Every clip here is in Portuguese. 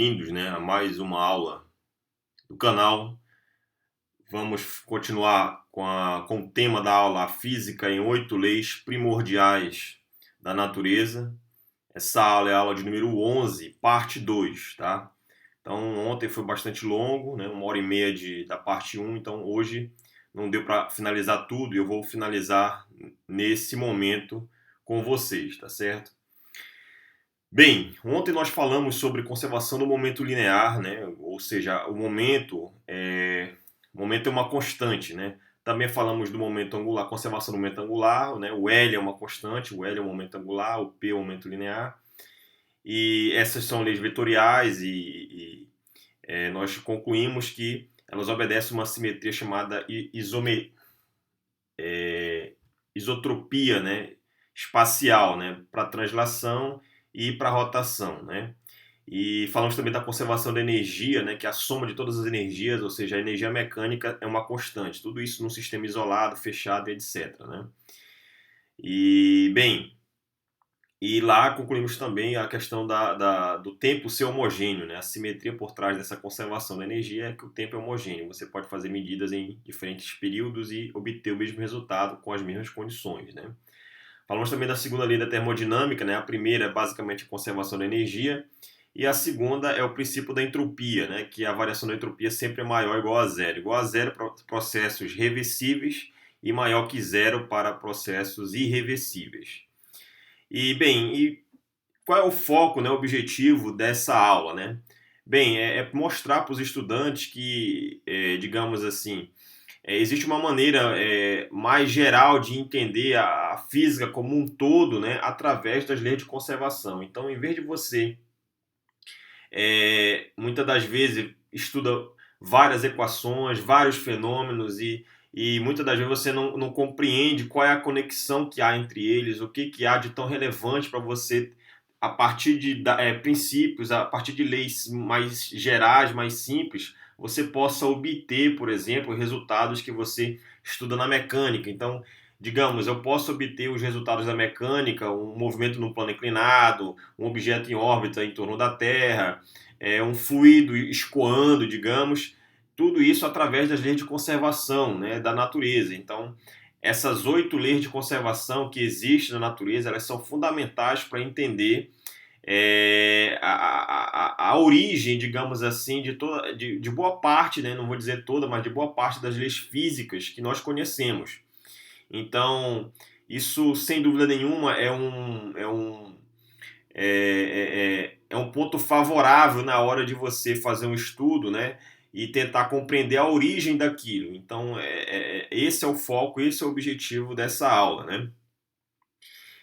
Bem-vindos, né, a mais uma aula do canal. Vamos continuar com o tema da aula, a física em 8 leis primordiais da natureza. Essa aula é a aula de número 11, parte 2, tá? Então, ontem foi bastante longo, né, 1h30 da parte 1, então hoje não deu para finalizar tudo e eu vou finalizar nesse momento com vocês, tá certo? Bem, ontem nós falamos sobre conservação do momento linear, né? Ou seja, o momento é uma constante, né? Também falamos do momento angular, conservação do momento angular, né? O L é uma constante, o L é o momento angular, o P é o momento linear. E essas são leis vetoriais e nós concluímos que elas obedecem uma simetria chamada isotropia, né? Espacial, né? Para translação e para rotação, né? E falamos também da conservação da energia, né, que é a soma de todas as energias, ou seja, a energia mecânica é uma constante. Tudo isso num sistema isolado, fechado e etc. Né? E, bem, e lá concluímos também a questão do tempo ser homogêneo. Né? A simetria por trás dessa conservação da energia é que o tempo é homogêneo. Você pode fazer medidas em diferentes períodos e obter o mesmo resultado com as mesmas condições. Né? Falamos também da segunda lei da termodinâmica, né? A primeira é basicamente a conservação da energia, e a segunda é o princípio da entropia, né? Que a variação da entropia sempre é maior ou igual a zero. Igual a zero para processos reversíveis e maior que zero para processos irreversíveis. E, bem, qual é o foco, né, o objetivo dessa aula, né? Bem, é mostrar para os estudantes que, digamos assim, existe uma maneira mais geral de entender a física como um todo, né, através das leis de conservação. Então, em vez de você, muitas das vezes, estuda várias equações, vários fenômenos e muitas das vezes você não compreende qual é a conexão que há entre eles, o que há de tão relevante para você a partir de princípios, a partir de leis mais gerais, mais simples, você possa obter, por exemplo, resultados que você estuda na mecânica. Então, digamos, eu posso obter os resultados da mecânica, um movimento num plano inclinado, um objeto em órbita em torno da Terra, um fluido escoando, digamos, tudo isso através das leis de conservação, né, da natureza. Então, essas 8 leis de conservação que existem na natureza, elas são fundamentais para entender a origem, digamos assim, de boa parte, né, não vou dizer toda, mas de boa parte das leis físicas que nós conhecemos. Então, isso, sem dúvida nenhuma, é um ponto favorável na hora de você fazer um estudo, né? E tentar compreender a origem daquilo. Então, esse é o foco, esse é o objetivo dessa aula, né?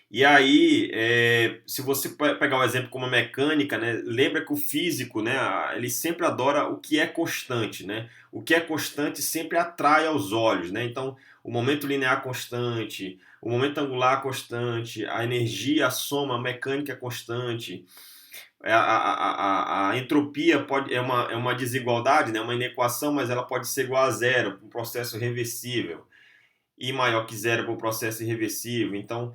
E aí, se você pegar o exemplo como a mecânica, né, lembra que o físico, né, ele sempre adora o que é constante, né? O que é constante sempre atrai aos olhos, né? Então, o momento linear constante, o momento angular constante, a energia, a soma, a mecânica constante, a entropia é uma desigualdade, né, uma inequação, mas ela pode ser igual a zero, um processo reversível e maior que zero para o processo irreversível. Então,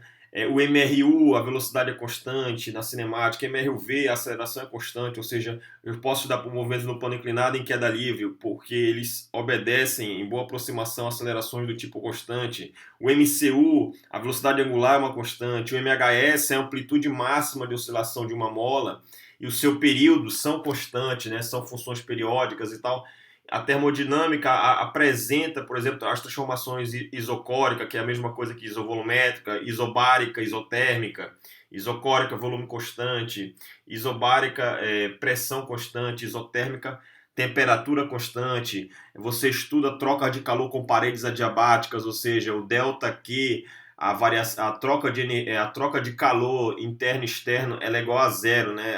o MRU, a velocidade é constante na cinemática, MRUV, a aceleração é constante, ou seja, eu posso dar por movimentos no plano inclinado em queda livre, porque eles obedecem em boa aproximação a acelerações do tipo constante. O MCU, a velocidade angular é uma constante. O MHS é a amplitude máxima de oscilação de uma mola e o seu período são constantes, né? São funções periódicas e tal. A termodinâmica apresenta, por exemplo, as transformações isocórica, que é a mesma coisa que isovolumétrica, isobárica, isotérmica, isocórica, volume constante, isobárica, pressão constante, isotérmica, temperatura constante. Você estuda troca de calor com paredes adiabáticas, ou seja, o delta Q, a troca de calor interno e externo, ela é igual a zero, né?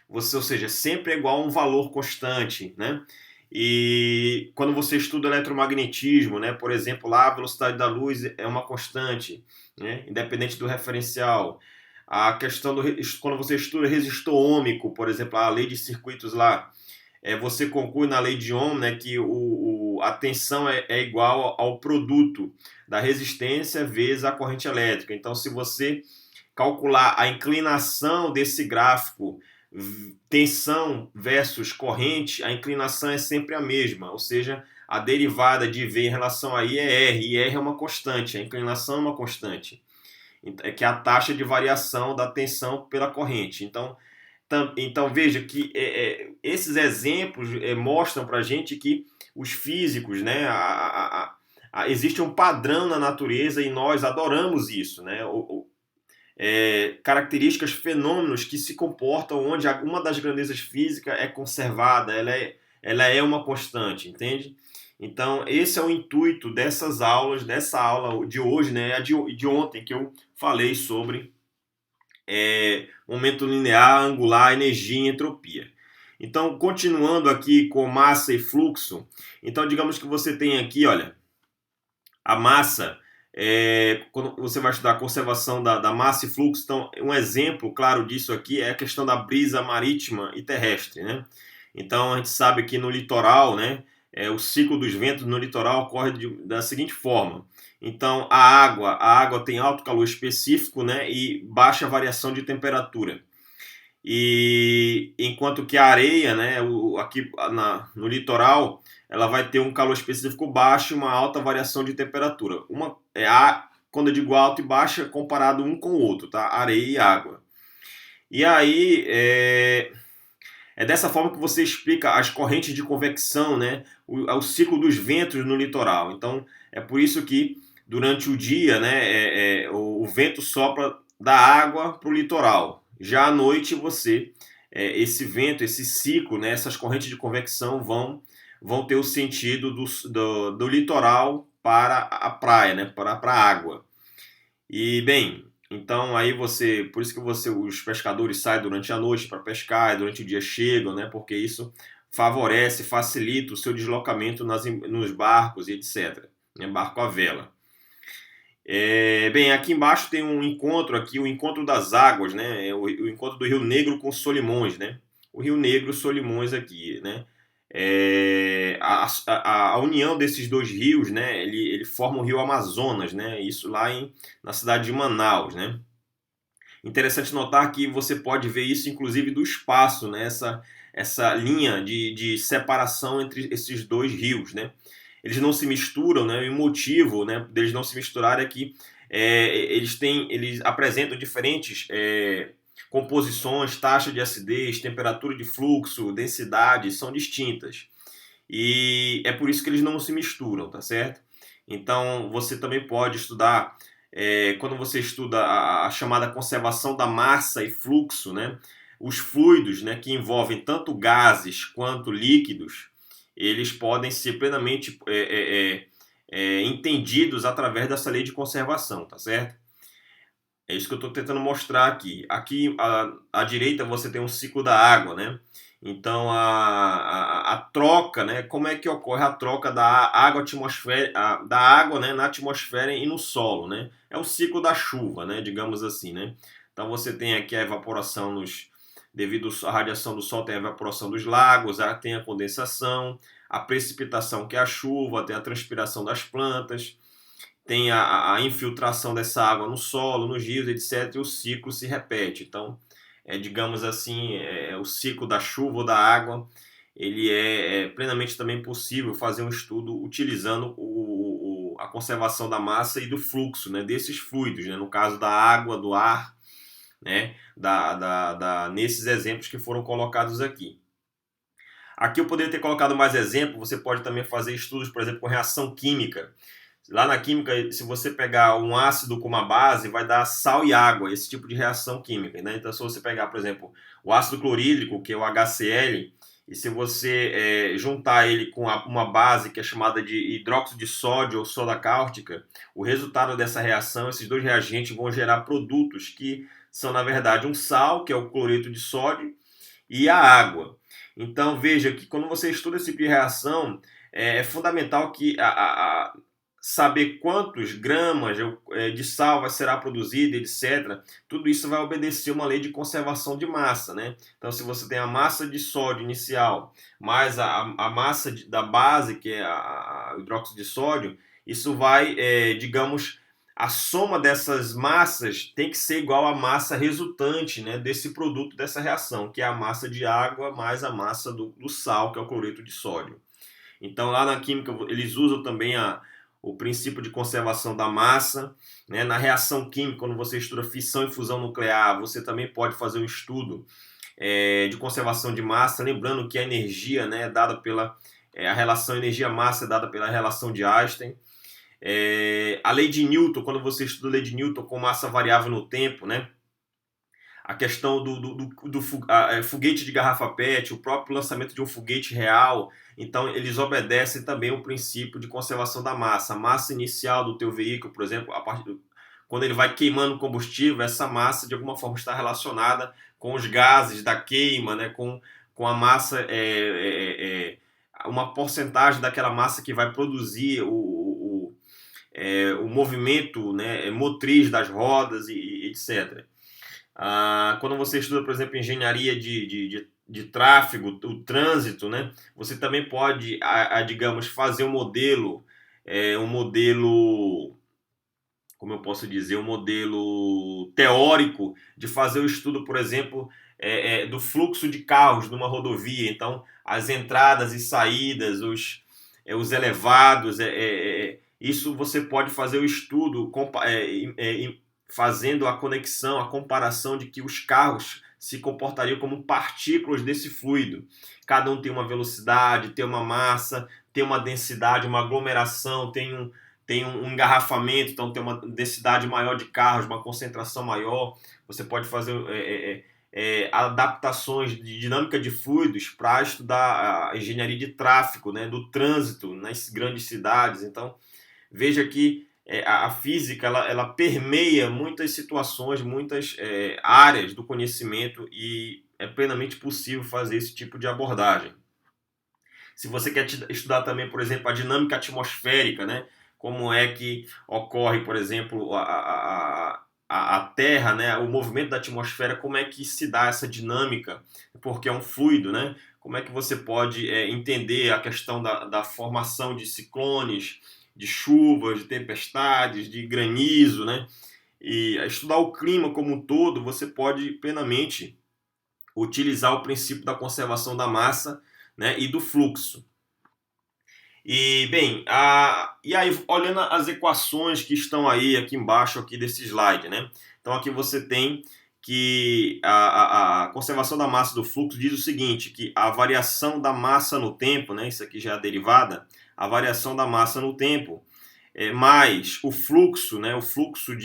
Ou seja, sempre é igual a um valor constante, né? E quando você estuda eletromagnetismo, né, por exemplo, lá a velocidade da luz é uma constante, né, independente do referencial. A questão quando você estuda resistor ôhmico, por exemplo, a lei de circuitos lá, você conclui na lei de Ohm, né, que a tensão é igual ao produto da resistência vezes a corrente elétrica. Então, se você calcular a inclinação desse gráfico tensão versus corrente, a inclinação é sempre a mesma, ou seja, a derivada de V em relação a I é R, e R é uma constante, a inclinação é uma constante, que é a taxa de variação da tensão pela corrente. Então veja que esses exemplos mostram para a gente que os físicos, né, existe um padrão na natureza e nós adoramos isso, né? Características, fenômenos que se comportam onde uma das grandezas físicas é conservada, ela é uma constante, entende? Então, esse é o intuito dessas aulas, dessa aula de hoje, né, a de ontem, que eu falei sobre momento linear, angular, energia e entropia. Então, continuando aqui com massa e fluxo, então digamos que você tem aqui, olha, a massa, quando você vai estudar a conservação da massa e fluxo, então um exemplo claro disso aqui é a questão da brisa marítima e terrestre, né? Então a gente sabe que no litoral, né, o ciclo dos ventos no litoral ocorre da seguinte forma. Então a água tem alto calor específico, né, e baixa variação de temperatura. E enquanto que a areia, né, aqui no litoral, ela vai ter um calor específico baixo e uma alta variação de temperatura. Quando eu digo alto e baixa, comparado um com o outro, tá? Areia e água. E aí é dessa forma que você explica as correntes de convecção, né? O ciclo dos ventos no litoral. Então é por isso que durante o dia, né, o vento sopra da água para o litoral. Já à noite esse vento, esse ciclo, né, essas correntes de convecção vão ter o sentido do litoral para a praia, né, para a água. E bem, então aí por isso que os pescadores saem durante a noite para pescar e durante o dia chegam, né, porque isso facilita o seu deslocamento nos barcos e etc. Né, barco à vela. Bem, aqui embaixo tem um encontro aqui, o encontro das águas, né? O encontro do Rio Negro com Solimões, né? O Rio Negro e Solimões aqui, né? A união desses dois rios, né? Ele forma o Rio Amazonas, né? Isso lá na cidade de Manaus, né? Interessante notar que você pode ver isso, inclusive, do espaço, né? Essa linha de separação entre esses dois rios, né? Eles não se misturam, né? E o motivo, né, deles não se misturarem é que eles apresentam diferentes composições, taxa de acidez, temperatura de fluxo, densidade, são distintas. E é por isso que eles não se misturam, tá certo? Então você também pode estudar, quando você estuda a chamada conservação da massa e fluxo, né? Os fluidos, né, que envolvem tanto gases quanto líquidos, eles podem ser plenamente entendidos através dessa lei de conservação, tá certo? É isso que eu estou tentando mostrar aqui. Aqui à direita você tem um ciclo da água, né? Então a troca, né? Como é que ocorre a troca da água da água, né, na atmosfera e no solo, né? É o ciclo da chuva, né? Digamos assim, né? Então você tem aqui a evaporação devido à radiação do sol, tem a evaporação dos lagos, tem a condensação, a precipitação, que é a chuva, tem a transpiração das plantas, tem a infiltração dessa água no solo, nos rios, etc. E o ciclo se repete. Então, digamos assim, o ciclo da chuva ou da água, ele é plenamente também possível fazer um estudo utilizando a conservação da massa e do fluxo, né, desses fluidos, né, no caso da água, do ar, né, nesses exemplos que foram colocados aqui. Aqui eu poderia ter colocado mais exemplos, você pode também fazer estudos, por exemplo, com reação química. Lá na química, se você pegar um ácido com uma base, vai dar sal e água, esse tipo de reação química, né? Então, se você pegar, por exemplo, o ácido clorídrico, que é o HCl, e se você juntar ele com uma base que é chamada de hidróxido de sódio ou soda cáustica, o resultado dessa reação, esses dois reagentes vão gerar produtos que são, na verdade, um sal, que é o cloreto de sódio, e a água. Então, veja que quando você estuda esse tipo de reação, é fundamental que saber quantos gramas de sal será produzido, etc. Tudo isso vai obedecer uma lei de conservação de massa, né? Então, se você tem a massa de sódio inicial mais a massa da base, que é o hidróxido de sódio, isso vai, digamos, a soma dessas massas tem que ser igual à massa resultante, né, desse produto, dessa reação, que é a massa de água mais a massa do sal, que é o cloreto de sódio. Então, lá na química, eles usam também o princípio de conservação da massa. Né? Na reação química, quando você estuda fissão e fusão nuclear, você também pode fazer um estudo de conservação de massa, lembrando que a energia, né, é dada pela a relação energia-massa é dada pela relação de Einstein. A lei de Newton, quando você estuda a lei de Newton com massa variável no tempo, né, a questão do foguete de garrafa PET, o próprio lançamento de um foguete real, então eles obedecem também o princípio de conservação da massa. A massa inicial do teu veículo, por exemplo, quando ele vai queimando combustível, essa massa de alguma forma está relacionada com os gases da queima, né, com a massa, uma porcentagem daquela massa que vai produzir o movimento, né, motriz das rodas e etc. Quando você estuda, por exemplo, engenharia de tráfego, o trânsito, né, você também pode, digamos, fazer um modelo, como eu posso dizer, um modelo teórico de fazer o estudo, por exemplo, do fluxo de carros numa rodovia. Então, as entradas e saídas, os elevados, isso você pode fazer o estudo fazendo a conexão, a comparação de que os carros se comportariam como partículas desse fluido. Cada um tem uma velocidade, tem uma massa, tem uma densidade, uma aglomeração, tem um engarrafamento, então tem uma densidade maior de carros, uma concentração maior. Você pode fazer adaptações de dinâmica de fluidos para estudar a engenharia de tráfego, né, do trânsito nas grandes cidades. Então, veja que a física ela permeia muitas situações, muitas áreas do conhecimento e é plenamente possível fazer esse tipo de abordagem. Se você quer estudar também, por exemplo, a dinâmica atmosférica, né? Como é que ocorre, por exemplo, a Terra, né? O movimento da atmosfera, como é que se dá essa dinâmica, porque é um fluido, né? Como é que você pode entender a questão da formação de ciclones, de chuvas, de tempestades, de granizo, né? E estudar o clima como um todo, você pode plenamente utilizar o princípio da conservação da massa, né, e do fluxo. E, bem, e aí, olhando as equações que estão aí aqui embaixo aqui desse slide, né? Então, aqui você tem que a conservação da massa e do fluxo diz o seguinte, que a variação da massa no tempo, né, isso aqui já é a derivada, a variação da massa no tempo, mais o fluxo, né, o fluxo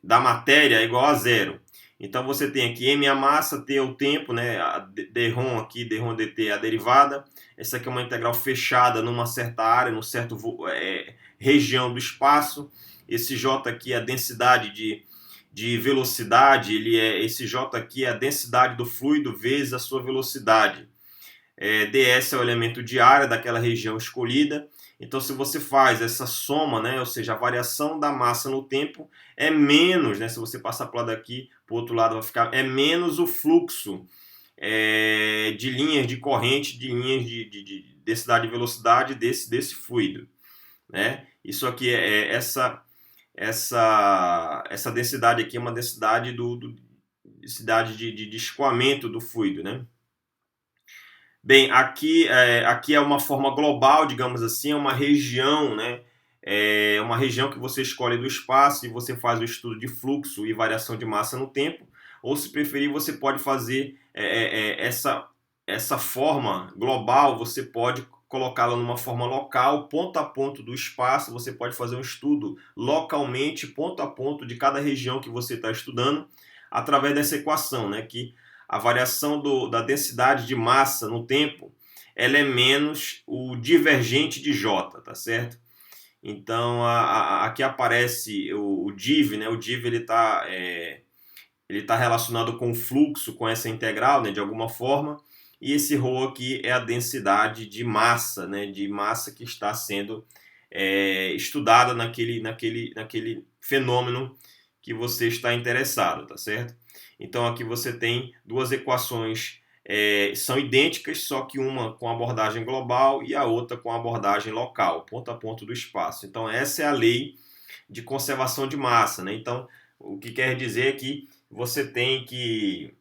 da matéria é igual a zero. Então você tem aqui M a massa, T é o tempo, né? A dρ aqui, dρ dt é a derivada. Essa aqui é uma integral fechada numa certa área, numa certa região do espaço. Esse J aqui é a densidade de velocidade, esse J aqui é a densidade do fluido vezes a sua velocidade. ds é o elemento de área daquela região escolhida. Então, se você faz essa soma, né, ou seja, a variação da massa no tempo é menos, né, se você passar para o lado aqui, para o outro lado vai ficar, é menos o fluxo de linhas de corrente, de linhas de densidade e velocidade desse fluido. Né? Isso aqui essa densidade aqui é uma densidade densidade de escoamento do fluido, né? Bem, aqui é uma forma global, digamos assim, é uma região, né? É uma região que você escolhe do espaço e você faz o estudo de fluxo e variação de massa no tempo. Ou, se preferir, você pode fazer essa forma global, você pode colocá-la numa forma local, ponto a ponto do espaço. Você pode fazer um estudo localmente, ponto a ponto de cada região que você está estudando, através dessa equação, né? Que a variação da densidade de massa no tempo, ela é menos o divergente de J, tá certo? Então, aqui aparece o div, né? O div ele tá relacionado com o fluxo, com essa integral, né? De alguma forma. E esse ρ aqui é a densidade de massa, né? De massa que está sendo estudada naquele fenômeno que você está interessado, tá certo? Então aqui você tem duas equações são idênticas, só que uma com abordagem global e a outra com abordagem local, ponto a ponto do espaço. Então, essa é a lei de conservação de massa, né? Então, o que quer dizer é que você tem que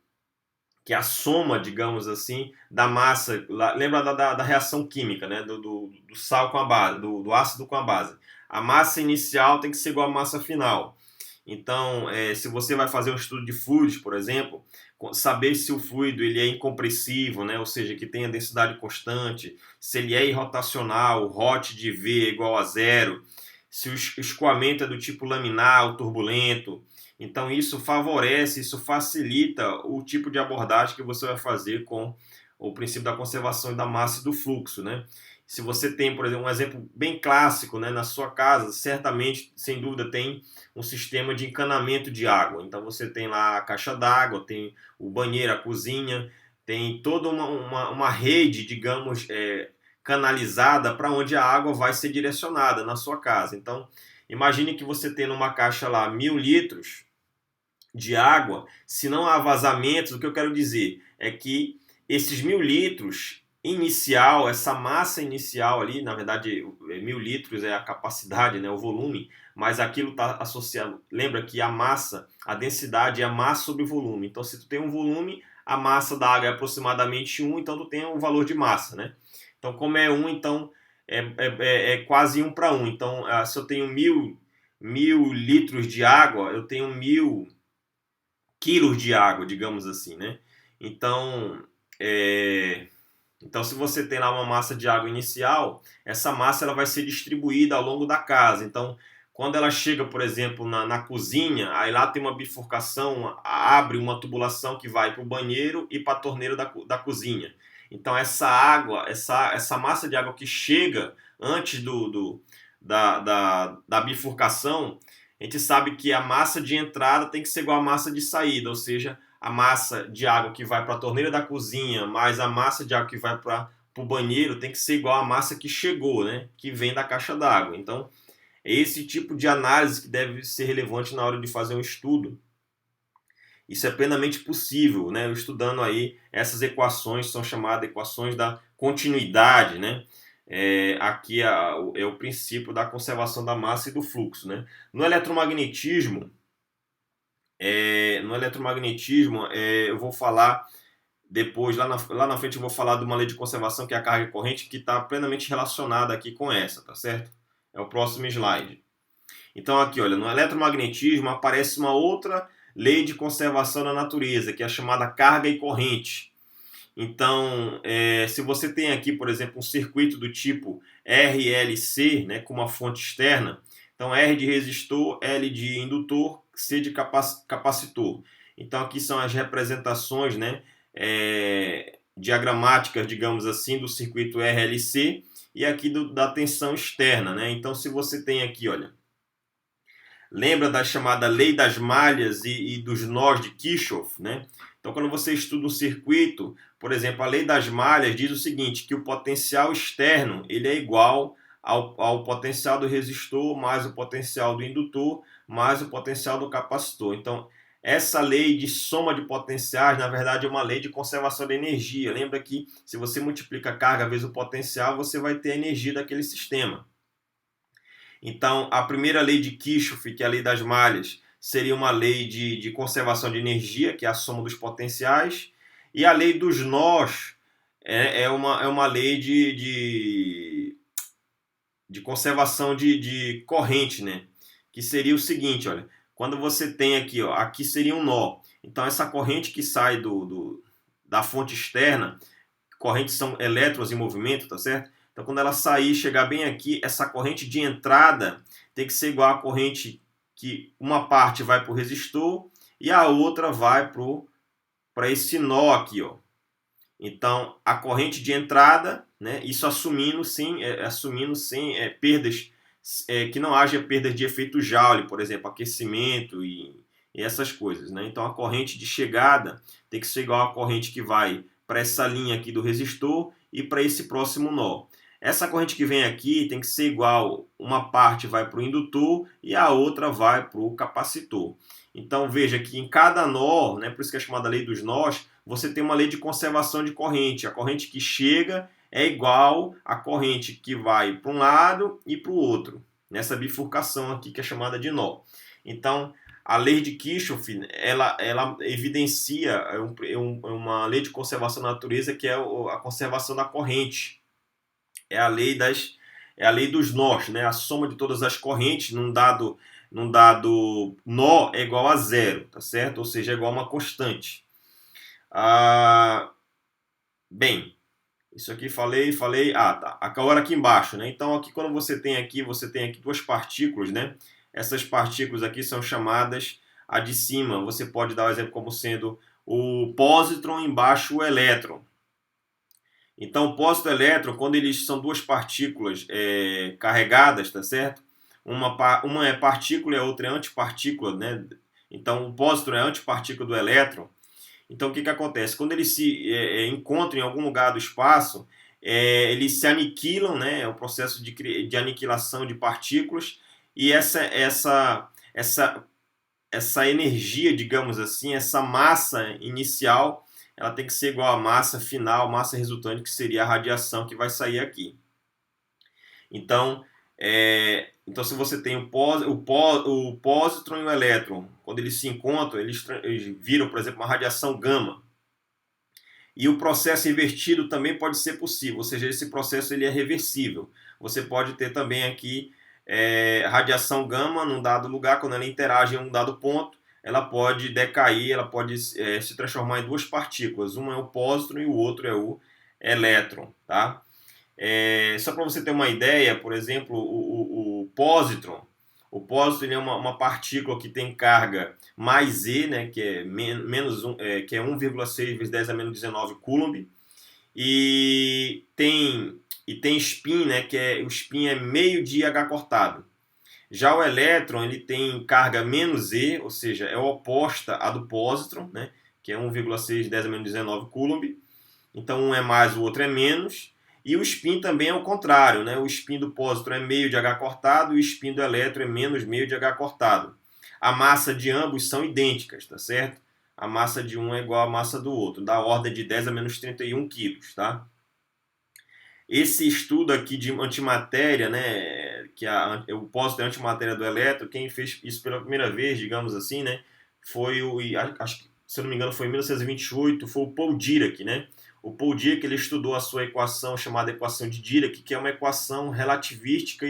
a soma, digamos assim, da massa, lembra da reação química, né? Do sal com a base, do ácido com a base. A massa inicial tem que ser igual à massa final. Então, se você vai fazer um estudo de fluidos, por exemplo, saber se o fluido ele é incompressível, né? Ou seja, que tem a densidade constante, se ele é irrotacional, o ROT de V é igual a zero, se o escoamento é do tipo laminar ou turbulento. Então, isso favorece, isso facilita o tipo de abordagem que você vai fazer com o princípio da conservação da massa e do fluxo, né? Se você tem, por exemplo, um exemplo bem clássico, né, na sua casa, certamente, sem dúvida, tem um sistema de encanamento de água. Então você tem lá a caixa d'água, tem o banheiro, a cozinha, tem toda uma rede, digamos, canalizada para onde a água vai ser direcionada na sua casa. Então, imagine que você tem numa caixa lá 1.000 litros de água. Se não há vazamentos, o que eu quero dizer é que esses 1.000 litros inicial, essa massa inicial ali, na verdade, 1.000 litros é a capacidade, né, o volume, mas aquilo está associado. Lembra que a massa, a densidade é a massa sobre o volume. Então, se tu tem um volume, a massa da água é aproximadamente 1, então tu tem um valor de massa, né? Então, como é 1, então é quase 1 para 1. Então, se eu tenho 1.000 litros de água, eu tenho 1.000 quilos de água, digamos assim, né? Então, se você tem lá uma massa de água inicial, essa massa ela vai ser distribuída ao longo da casa. Então, quando ela chega, por exemplo, na cozinha, aí lá tem uma bifurcação, abre uma tubulação que vai para o banheiro e para a torneira da cozinha. Então, essa água, essa massa de água que chega antes da bifurcação, a gente sabe que a massa de entrada tem que ser igual à massa de saída, ou seja, a massa de água que vai para a torneira da cozinha mais a massa de água que vai para o banheiro tem que ser igual à massa que chegou, né? Que vem da caixa d'água. Então, é esse tipo de análise que deve ser relevante na hora de fazer um estudo. Isso é plenamente possível, né? Estudando aí essas equações, são chamadas equações da continuidade, né? Aqui é o princípio da conservação da massa e do fluxo, né? No eletromagnetismo, eu vou falar depois, lá na frente eu vou falar de uma lei de conservação que é a carga e corrente, que está plenamente relacionada aqui com essa, tá certo? É o próximo slide. Então aqui, olha, no eletromagnetismo aparece uma outra lei de conservação da natureza, que é a chamada carga e corrente. Então, se você tem aqui, por exemplo, um circuito do tipo RLC, né, com uma fonte externa, então R de resistor, L de indutor, C de capacitor. Então, aqui são as representações, né, diagramáticas, digamos assim, do circuito RLC e aqui da tensão externa, né? Então, se você tem aqui, olha, lembra da chamada lei das malhas e dos nós de Kirchhoff, né? Então, quando você estuda um circuito, por exemplo, a lei das malhas diz o seguinte, que o potencial externo ele é igual ao potencial do resistor mais o potencial do indutor mais o potencial do capacitor. Então, essa lei de soma de potenciais, na verdade, é uma lei de conservação de energia. Lembra que se você multiplica a carga vezes o potencial, você vai ter a energia daquele sistema. Então, a primeira lei de Kirchhoff, que é a lei das malhas, seria uma lei de conservação de energia, que é a soma dos potenciais. E a lei dos nós é uma lei de conservação de corrente, né? Que seria o seguinte, olha, quando você tem aqui, ó, aqui seria um nó. Então, essa corrente que sai da fonte externa, correntes são elétrons em movimento, tá certo? Então, quando ela sair e chegar bem aqui, essa corrente de entrada tem que ser igual à corrente que uma parte vai para o resistor e a outra vai para esse nó aqui, ó. Então, a corrente de entrada, né, isso assumindo sem perdas, que não haja perdas de efeito Joule, por exemplo, aquecimento e essas coisas, né? Então, a corrente de chegada tem que ser igual à corrente que vai para essa linha aqui do resistor e para esse próximo nó. Essa corrente que vem aqui tem que ser igual, uma parte vai para o indutor e a outra vai para o capacitor. Então veja que em cada nó, né, por isso que é chamada lei dos nós, você tem uma lei de conservação de corrente. A corrente que chega é igual à corrente que vai para um lado e para o outro, nessa bifurcação aqui que é chamada de nó. Então, a lei de Kirchhoff, ela evidencia uma lei de conservação da natureza que é a conservação da corrente. É a lei dos nós, né? A soma de todas as correntes num dado nó é igual a zero, tá certo? Ou seja, é igual a uma constante. Bem, isso aqui falei. Tá. Agora aqui embaixo, né? Então aqui quando você tem aqui duas partículas, né? Essas partículas aqui são chamadas, a de cima, você pode dar o exemplo como sendo o pósitron, embaixo o elétron. Então o pósitron e o elétron, quando eles são duas partículas carregadas, tá certo? Uma é partícula e a outra é antipartícula, né? Então o pósitron é antipartícula do elétron. Então o que acontece? Quando eles se encontram em algum lugar do espaço, eles se aniquilam, né? É o processo de aniquilação de partículas, e essa energia, digamos assim, essa massa inicial, ela tem que ser igual à massa final, massa resultante, que seria a radiação que vai sair aqui. Então, se você tem o pósitron e o elétron, quando eles se encontram, eles viram, por exemplo, uma radiação gama. E o processo invertido também pode ser possível, ou seja, esse processo ele é reversível. Você pode ter também aqui radiação gama num dado lugar, quando ela interage em um dado ponto, ela pode decair, ela pode se transformar em duas partículas. Uma é o pósitron e o outro é o elétron, tá? Só para você ter uma ideia, por exemplo, o pósitron. O pósitron é uma partícula que tem carga mais E, né, que é que é 1,6 vezes 10 a menos 19 Coulomb, e tem spin, né, o spin é meio de H cortado. Já o elétron ele tem carga menos E, ou seja, é oposta à do pósitron, né, que é 1,6 10 a menos 19 Coulomb. Então um é mais, o outro é menos. E o spin também é o contrário, né? O spin do pósitron é meio de H cortado e o spin do elétron é menos meio de H cortado. A massa de ambos são idênticas, tá certo? A massa de um é igual à massa do outro, da ordem de 10 a menos 31 quilos, tá? Esse estudo aqui de antimatéria, né, que o pósitron é a antimatéria do elétron, quem fez isso pela primeira vez, digamos assim, né, foi acho que, se eu não me engano, foi em 1928, foi o Paul Dirac, né? O Paul Dirac ele estudou a sua equação chamada equação de Dirac, que é uma equação relativística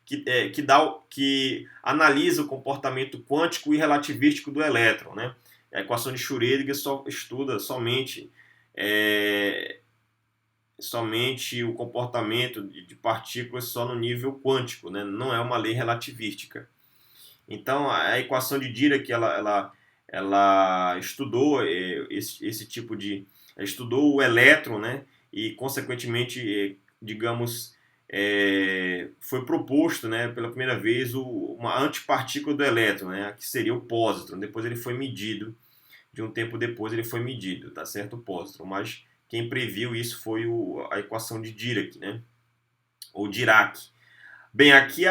que analisa o comportamento quântico e relativístico do elétron, né? A equação de Schrödinger só estuda somente o comportamento de partículas só no nível quântico, né? Não é uma lei relativística. Então a equação de Dirac ela estudou esse tipo de estudou o elétron, né? E consequentemente, digamos, foi proposto, né, pela primeira vez uma antipartícula do elétron, né, que seria o pósitron. Depois ele foi medido, de um tempo depois ele foi medido, tá certo, o pósitron. Mas quem previu isso foi a equação de Dirac, né, ou Dirac. Bem, aqui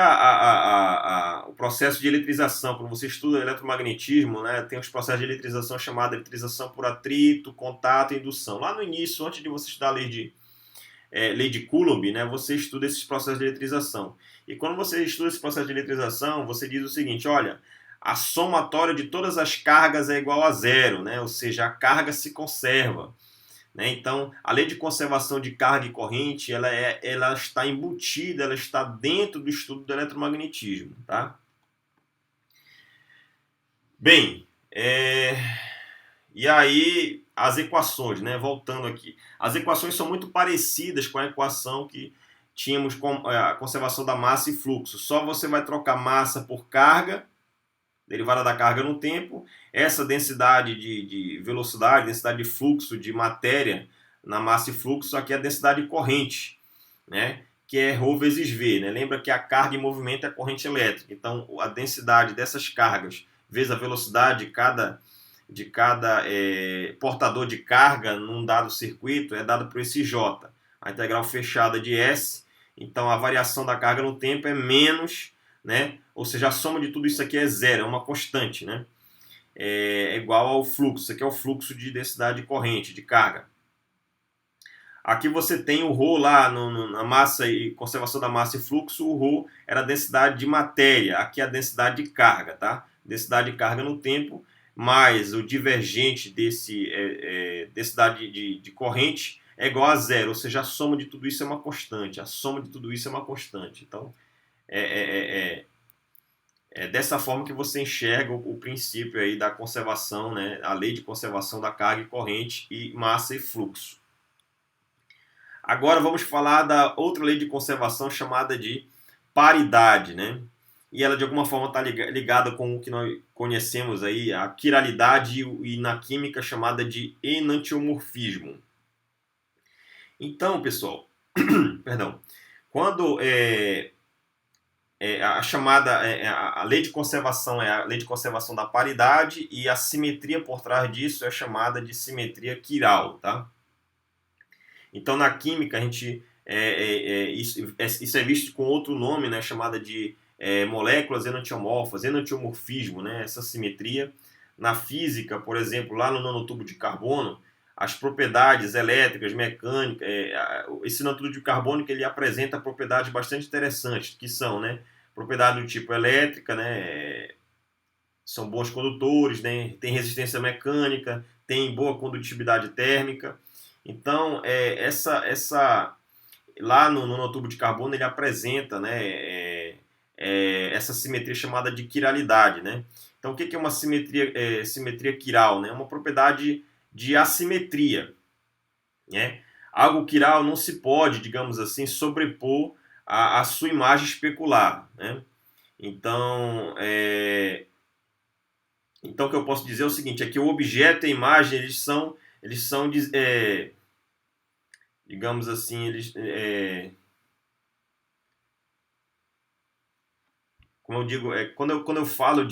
o processo de eletrização, quando você estuda eletromagnetismo, né, tem os processos de eletrização chamados eletrização por atrito, contato e indução. Lá no início, antes de você estudar a lei de Coulomb, né, você estuda esses processos de eletrização. E quando você estuda esse processo de eletrização, você diz o seguinte, olha, a somatória de todas as cargas é igual a zero, né, ou seja, a carga se conserva. Né? Então, a lei de conservação de carga e corrente, ela está embutida, ela está dentro do estudo do eletromagnetismo. Tá? Bem, e aí as equações, né? Voltando aqui. As equações são muito parecidas com a equação que tínhamos com a conservação da massa e fluxo. Só você vai trocar massa por carga, derivada da carga no tempo, essa densidade de velocidade, densidade de fluxo de matéria na massa e fluxo, aqui é a densidade de corrente, né? Que é ρ vezes V. Né? Lembra que a carga em movimento é a corrente elétrica. Então, a densidade dessas cargas vezes a velocidade de cada portador de carga num dado circuito é dado por esse J. A integral fechada de S, então a variação da carga no tempo é menos, né? Ou seja, a soma de tudo isso aqui é zero, é uma constante, né? é igual ao fluxo. Isso aqui é o fluxo de densidade corrente, de carga. Aqui você tem o ρ lá na massa e conservação da massa e fluxo. O ρ era a densidade de matéria, aqui é a densidade de carga, tá? Densidade de carga no tempo, mais o divergente desse densidade de corrente é igual a zero, ou seja, a soma de tudo isso é uma constante. A soma de tudo isso é uma constante. Então, é, é, é, é dessa forma que você enxerga o princípio aí da conservação, né? A lei de conservação da carga e corrente e massa e fluxo. Agora vamos falar da outra lei de conservação chamada de paridade, né? E ela de alguma forma está ligada com o que nós conhecemos aí, a quiralidade e na química chamada de enantiomorfismo. Então, pessoal, perdão, quando a chamada a lei de conservação é a lei de conservação da paridade e a simetria por trás disso é chamada de simetria quiral, tá? Então, na química, a gente isso é visto com outro nome, né, chamada de moléculas enantiomorfas, enantiomorfismo, né, essa simetria. Na física, por exemplo, lá no nanotubo de carbono, as propriedades elétricas, mecânicas, esse nanotubo de carbono que ele apresenta propriedades bastante interessantes, que são, né, propriedade do tipo elétrica, né, são bons condutores, né, tem resistência mecânica, tem boa condutividade térmica. Então, lá no nanotubo de carbono ele apresenta, né, essa simetria chamada de quiralidade, né? Então, o que é uma simetria quiral? Né? É uma propriedade de assimetria, né? Algo quiral não se pode, digamos assim, sobrepor a sua imagem especular, né? Então, o que eu posso dizer é o seguinte, é que o objeto e a imagem, eles são digamos assim, como eu digo, quando eu falo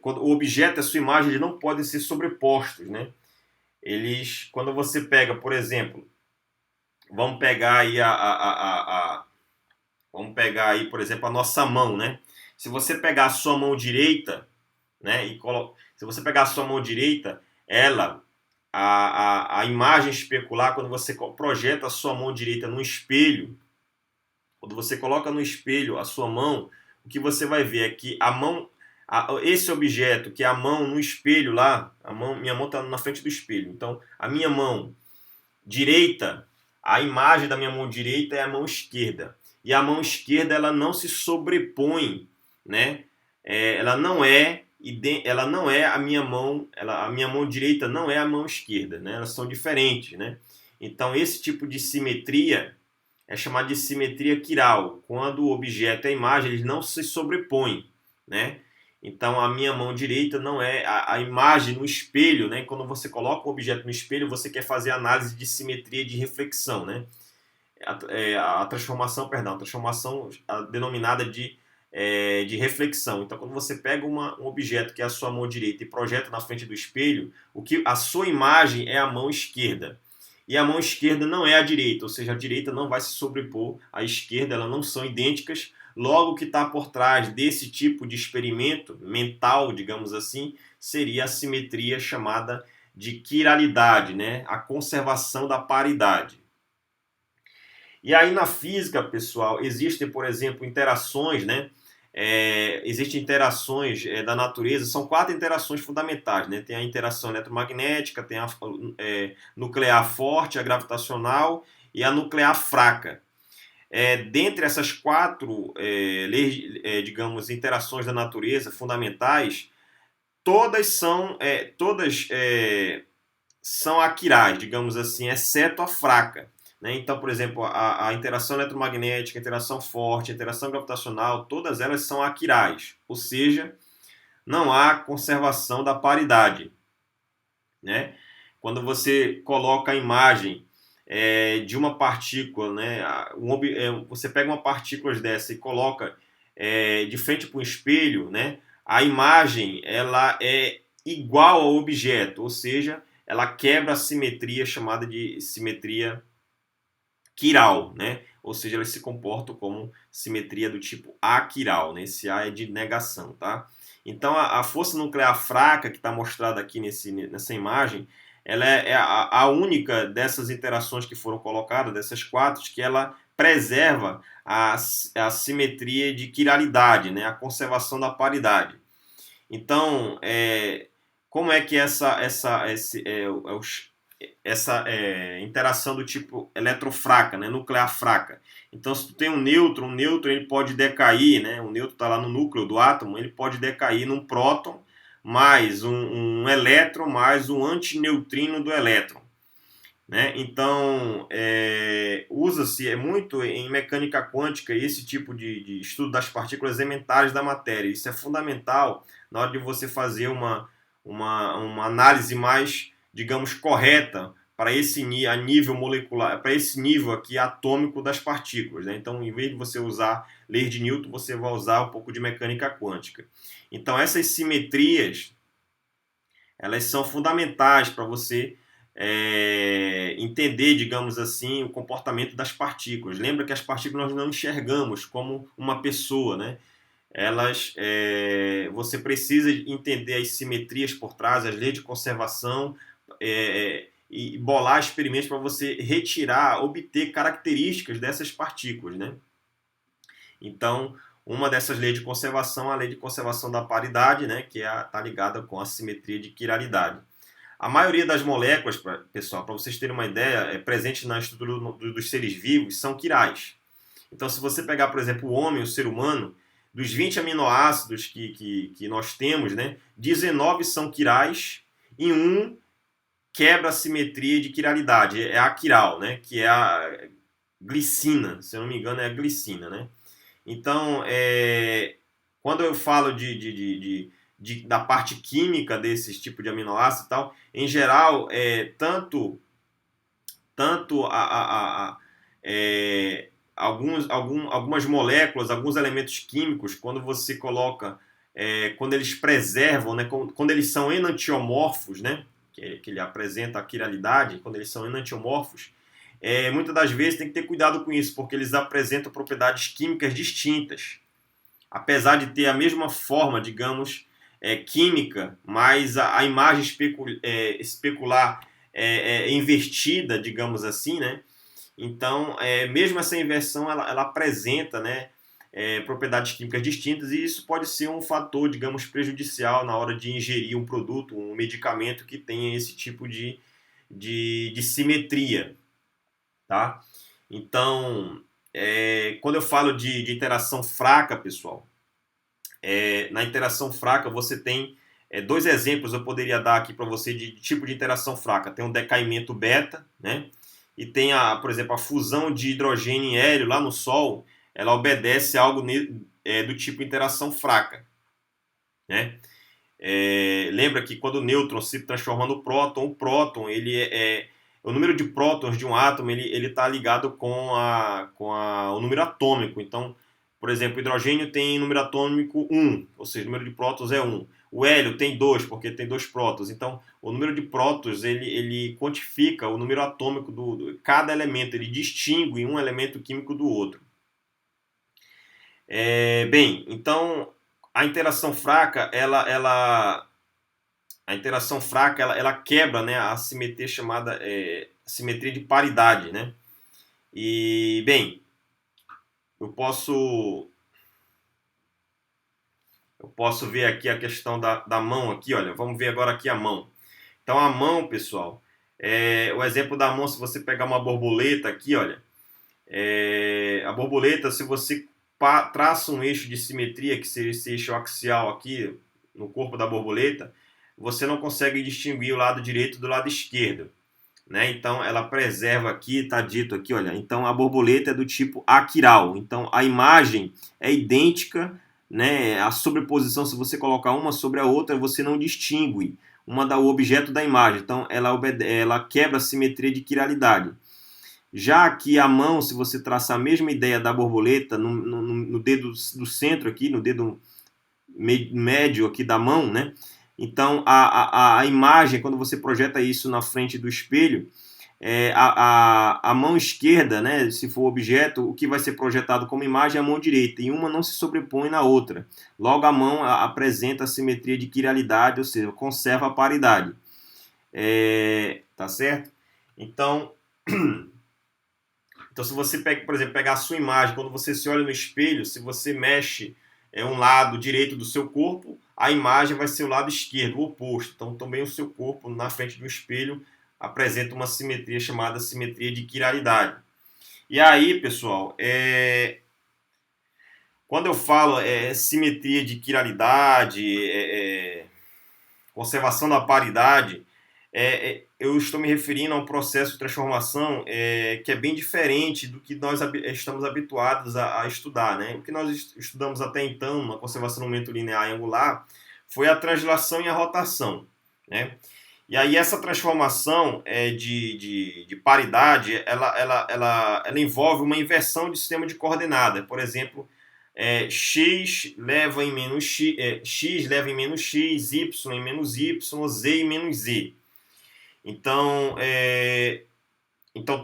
quando o objeto e a sua imagem eles não podem ser sobrepostos, né? Quando você pega, por exemplo, vamos pegar aí vamos pegar aí, por exemplo, a nossa mão, né? Se você pegar a sua mão direita, né, se você pegar a sua mão direita, a imagem especular, quando você projeta a sua mão direita no espelho, quando você coloca no espelho a sua mão, o que você vai ver é que esse objeto, que é a mão no espelho lá, minha mão está na frente do espelho. Então, a minha mão direita, a imagem da minha mão direita é a mão esquerda. E a mão esquerda ela não se sobrepõe, né? Ela não é a minha mão, a minha mão direita não é a mão esquerda, né? Elas são diferentes, né? Então, esse tipo de simetria é chamado de simetria quiral, quando o objeto e a imagem eles não se sobrepõem, né? Então a minha mão direita não é a imagem no espelho, né? Quando você coloca o objeto no espelho, você quer fazer análise de simetria de reflexão, né? A transformação denominada de reflexão. Então, quando você pega um objeto que é a sua mão direita e projeta na frente do espelho, a sua imagem é a mão esquerda. E a mão esquerda não é a direita, ou seja, a direita não vai se sobrepor à esquerda, elas não são idênticas. Logo, o que está por trás desse tipo de experimento mental, digamos assim, seria a simetria chamada de quiralidade, né? A conservação da paridade. E aí na física, pessoal, existem, por exemplo, interações, né? Existem interações da natureza, são 4 interações fundamentais, né? Tem a interação eletromagnética, tem a nuclear forte, a gravitacional e a nuclear fraca. Dentre essas 4 digamos, interações da natureza fundamentais, todas são aquirais, digamos assim, exceto a fraca. Né? Então, por exemplo, a interação eletromagnética, a interação forte, a interação gravitacional, todas elas são aquirais, ou seja, não há conservação da paridade. Né? Quando você coloca a imagem de uma partícula, né? Você pega uma partícula dessa e coloca de frente para um espelho, né? A imagem ela é igual ao objeto, ou seja, ela quebra a simetria chamada de simetria quiral, né? Ou seja, elas se comportam como simetria do tipo aquiral, né? Esse A é de negação, tá? Então, a força nuclear fraca, que está mostrada aqui nessa imagem, ela é a única dessas interações que foram colocadas, dessas quatro, que ela preserva a simetria de quiralidade, né? A conservação da paridade. Então, como é que essa interação do tipo eletrofraca, né, nuclear fraca? Então, se tu tem um nêutron ele pode decair, né, o nêutron está lá no núcleo do átomo, ele pode decair num próton mais um elétron mais um antineutrino do elétron. Né? Então, usa-se muito em mecânica quântica esse tipo de estudo das partículas elementares da matéria. Isso é fundamental na hora de você fazer uma análise mais, digamos, correta para esse nível molecular, para esse nível aqui atômico das partículas. Né? Então, em vez de você usar leis de Newton, você vai usar um pouco de mecânica quântica. Então, essas simetrias, elas são fundamentais para você entender, digamos assim, o comportamento das partículas. Lembra que as partículas nós não enxergamos como uma pessoa, né? Você precisa entender as simetrias por trás, as leis de conservação, e bolar experimentos para você obter características dessas partículas, né? Então, uma dessas leis de conservação é a lei de conservação da paridade, né? Que está ligada com a simetria de quiralidade. A maioria das moléculas, pessoal, para vocês terem uma ideia, presente na estrutura dos seres vivos, são quirais. Então, se você pegar, por exemplo, o homem, o ser humano, dos 20 aminoácidos que nós temos, né, 19 são quirais e um quebra a simetria de quiralidade. É a quiral, né, que é a glicina, se eu não me engano, é a glicina. Né? Então, quando eu falo da parte química desses tipos de aminoácidos e tal, em geral, tanto algumas moléculas, alguns elementos químicos, quando você coloca, quando eles preservam, né, quando eles são enantiomorfos, né, que ele apresenta a quiralidade, quando eles são enantiomorfos, muitas das vezes tem que ter cuidado com isso, porque eles apresentam propriedades químicas distintas. Apesar de ter a mesma forma, digamos, química, mas a imagem especular invertida, digamos assim, né? Então, mesmo essa inversão, ela apresenta, né, propriedades químicas distintas e isso pode ser um fator, digamos, prejudicial na hora de ingerir um produto, um medicamento que tenha esse tipo de simetria, tá? Então, quando eu falo de interação fraca, pessoal, na interação fraca você tem dois exemplos eu poderia dar aqui para você de tipo de interação fraca. Tem o decaimento beta, né? E tem, por exemplo, a fusão de hidrogênio e hélio lá no Sol, ela obedece a algo do tipo interação fraca. Né? Lembra que quando o nêutron se transforma no próton, o próton, o número de prótons de um átomo ele está ligado com o número atômico. Então, por exemplo, o hidrogênio tem número atômico 1, ou seja, o número de prótons é 1. O hélio tem 2, porque tem 2 prótons. Então, o número de prótons ele quantifica o número atômico de cada elemento, ele distingue um elemento químico do outro. Bem, então a interação fraca ela quebra, né, a simetria chamada simetria de paridade, né? E bem, eu posso ver aqui a questão da mão aqui, olha, vamos ver agora aqui a mão. Então a mão, pessoal, o exemplo da mão, se você pegar uma borboleta aqui, olha, a borboleta, se você traça um eixo de simetria, que seria esse eixo axial aqui no corpo da borboleta, você não consegue distinguir o lado direito do lado esquerdo. Né? Então ela preserva aqui, está dito aqui, olha, então a borboleta é do tipo aquiral. Então a imagem é idêntica, né? A sobreposição, se você colocar uma sobre a outra, você não distingue o objeto da imagem. Então ela quebra a simetria de quiralidade. Já aqui a mão, se você traçar a mesma ideia da borboleta no dedo do centro aqui, no dedo médio aqui da mão, né? Então a imagem, quando você projeta isso na frente do espelho, a mão esquerda, né, se for objeto, o que vai ser projetado como imagem é a mão direita, e uma não se sobrepõe na outra. Logo, a mão apresenta a simetria de quiralidade, ou seja, conserva a paridade. Tá certo? Então, se você, por exemplo, pegar a sua imagem, quando você se olha no espelho, se você mexe um lado direito do seu corpo, a imagem vai ser o lado esquerdo, o oposto. Então, também o seu corpo, na frente do espelho, apresenta uma simetria chamada simetria de quiralidade. E aí, pessoal, quando eu falo simetria de quiralidade, conservação da paridade, eu estou me referindo a um processo de transformação que é bem diferente do que nós estamos habituados a estudar, né? O que nós estudamos até então, na conservação do momento linear e angular, foi a translação e a rotação, né? E aí essa transformação de paridade, ela envolve uma inversão de sistema de coordenada. Por exemplo, x leva em menos x, x leva em menos x, y em menos y, z em menos z. Então,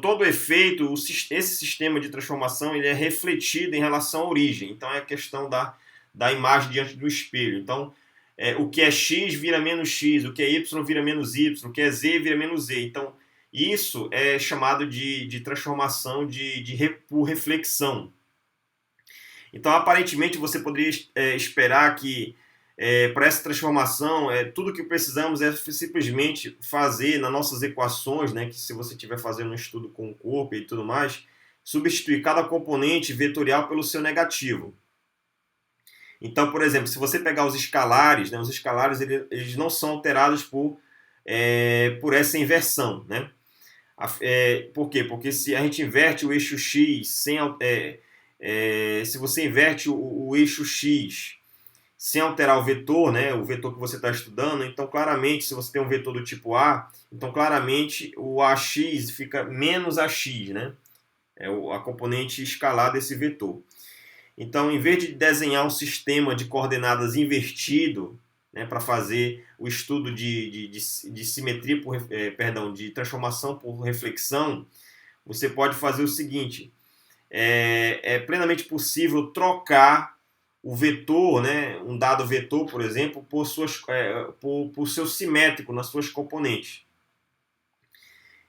todo efeito, esse sistema de transformação, ele é refletido em relação à origem. Então, é a questão da imagem diante do espelho. Então, o que é x vira menos x, o que é y vira menos y, o que é z vira menos z. Então, isso é chamado de transformação por reflexão. Então, aparentemente, você poderia esperar que, para essa transformação, tudo que precisamos é simplesmente fazer nas nossas equações, né, que se você estiver fazendo um estudo com o corpo e tudo mais, substituir cada componente vetorial pelo seu negativo. Então, por exemplo, se você pegar os escalares, né, eles não são alterados por essa inversão, né? Por quê? Porque se a gente inverte o eixo x se você inverte o eixo x sem alterar o vetor, né, o vetor que você está estudando, então claramente, se você tem um vetor do tipo A, então claramente o AX fica menos AX, né? É a componente escalar desse vetor. Então, em vez de desenhar um sistema de coordenadas invertido, né, para fazer o estudo de simetria de transformação por reflexão, você pode fazer o seguinte: é plenamente possível trocar o vetor, né, um dado vetor, por exemplo, por seu simétrico nas suas componentes.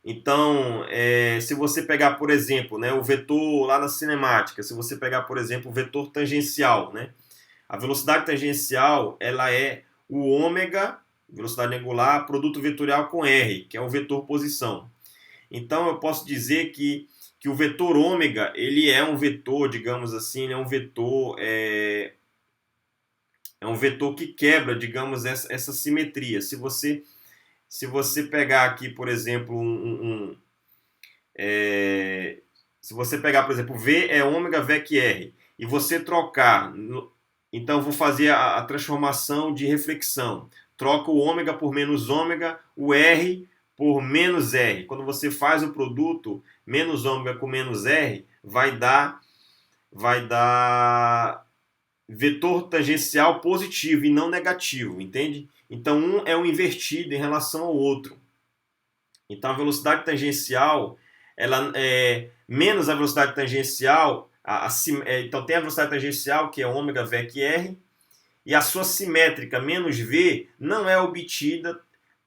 Então, se você pegar, por exemplo, né, o vetor lá na cinemática, se você pegar, por exemplo, o vetor tangencial, né, a velocidade tangencial ela é o ômega, velocidade angular, produto vetorial com R, que é o vetor posição. Então, eu posso dizer que o vetor ômega ele é um vetor, digamos assim, é um vetor que quebra, digamos, essa simetria. Se você pegar aqui, por exemplo, se você pegar, por exemplo, V é ômega VEC R, e você trocar, então eu vou fazer a transformação de reflexão. Troca o ômega por menos ômega, o R por menos R. Quando você faz o produto, menos ômega com menos R, vai dar vetor tangencial positivo e não negativo, entende? Então, um é o invertido em relação ao outro. Então, a velocidade tangencial, ela é menos a velocidade tangencial, então tem a velocidade tangencial, que é ômega VEC R, e a sua simétrica, menos V, não é obtida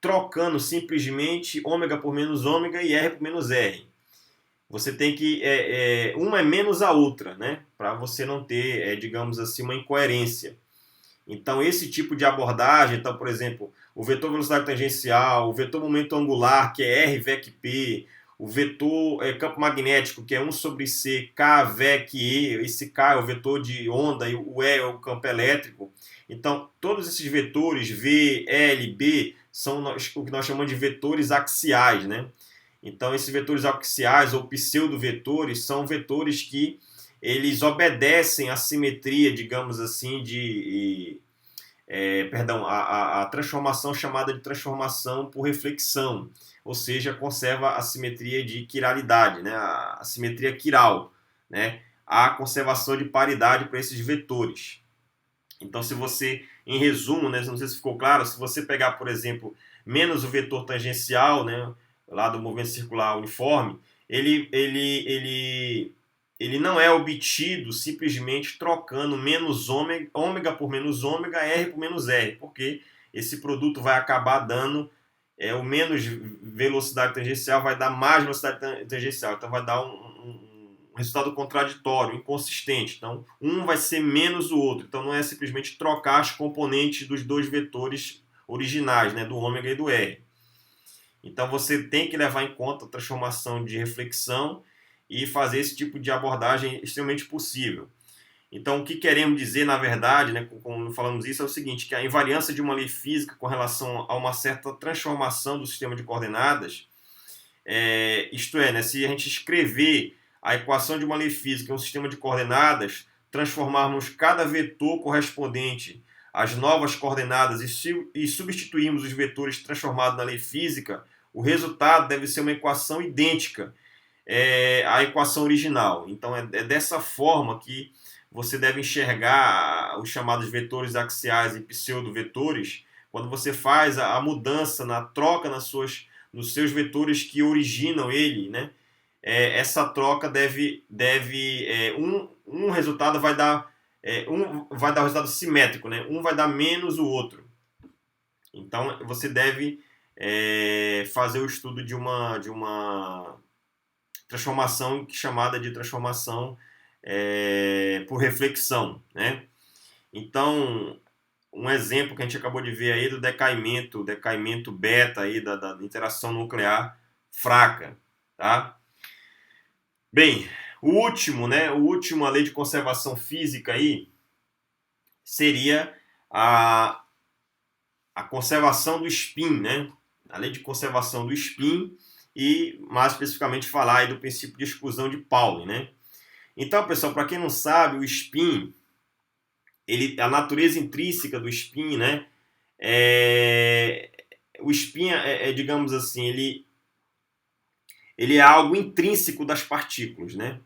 trocando simplesmente ômega por menos ômega e R por menos R. Você tem que... uma é menos a outra, né? Para você não ter, digamos assim, uma incoerência. Então, esse tipo de abordagem, então, por exemplo, o vetor velocidade tangencial, o vetor momento angular, que é R VEC P, o vetor campo magnético, que é 1 sobre C, K VEC E, esse K é o vetor de onda e o E é o campo elétrico. Então, todos esses vetores, V, L, B, são o que nós chamamos de vetores axiais, né? Então, esses vetores axiais ou pseudo-vetores são vetores que eles obedecem à simetria, digamos assim, a transformação chamada de transformação por reflexão, ou seja, conserva a simetria de quiralidade, né? A simetria quiral, né? A conservação de paridade para esses vetores. Então, se você, em resumo, né, não sei se ficou claro, se você pegar, por exemplo, menos o vetor tangencial, né, lá do movimento circular uniforme, ele não é obtido simplesmente trocando menos ômega por menos ômega, R por menos R, porque esse produto vai acabar dando o menos velocidade tangencial, vai dar mais velocidade tangencial, então vai dar um resultado contraditório, inconsistente. Então, um vai ser menos o outro. Então, não é simplesmente trocar as componentes dos dois vetores originais, né, do ômega e do R. Então, você tem que levar em conta a transformação de reflexão e fazer esse tipo de abordagem extremamente possível. Então, o que queremos dizer, na verdade, né, quando falamos isso, é o seguinte, que a invariância de uma lei física com relação a uma certa transformação do sistema de coordenadas, isto é, né, se a gente escrever a equação de uma lei física em um sistema de coordenadas, transformarmos cada vetor correspondente às novas coordenadas e substituirmos os vetores transformados na lei física, o resultado deve ser uma equação idêntica à equação original. Então, é dessa forma que você deve enxergar os chamados vetores axiais e pseudo-vetores quando você faz a mudança na troca nos seus vetores que originam ele, né? Essa troca um resultado vai dar vai dar um resultado simétrico, né? Um vai dar menos o outro. Então você deve fazer o estudo de uma transformação chamada de transformação por reflexão, né? Então, um exemplo que a gente acabou de ver aí do decaimento beta aí da interação nuclear fraca, tá? Bem, o último, né? A lei de conservação física aí seria a conservação do spin, né? A lei de conservação do spin e, mais especificamente, falar aí do princípio de exclusão de Pauli, né? Então, pessoal, para quem não sabe, o spin, a natureza intrínseca do spin, né? O spin digamos assim, ele é algo intrínseco das partículas, né?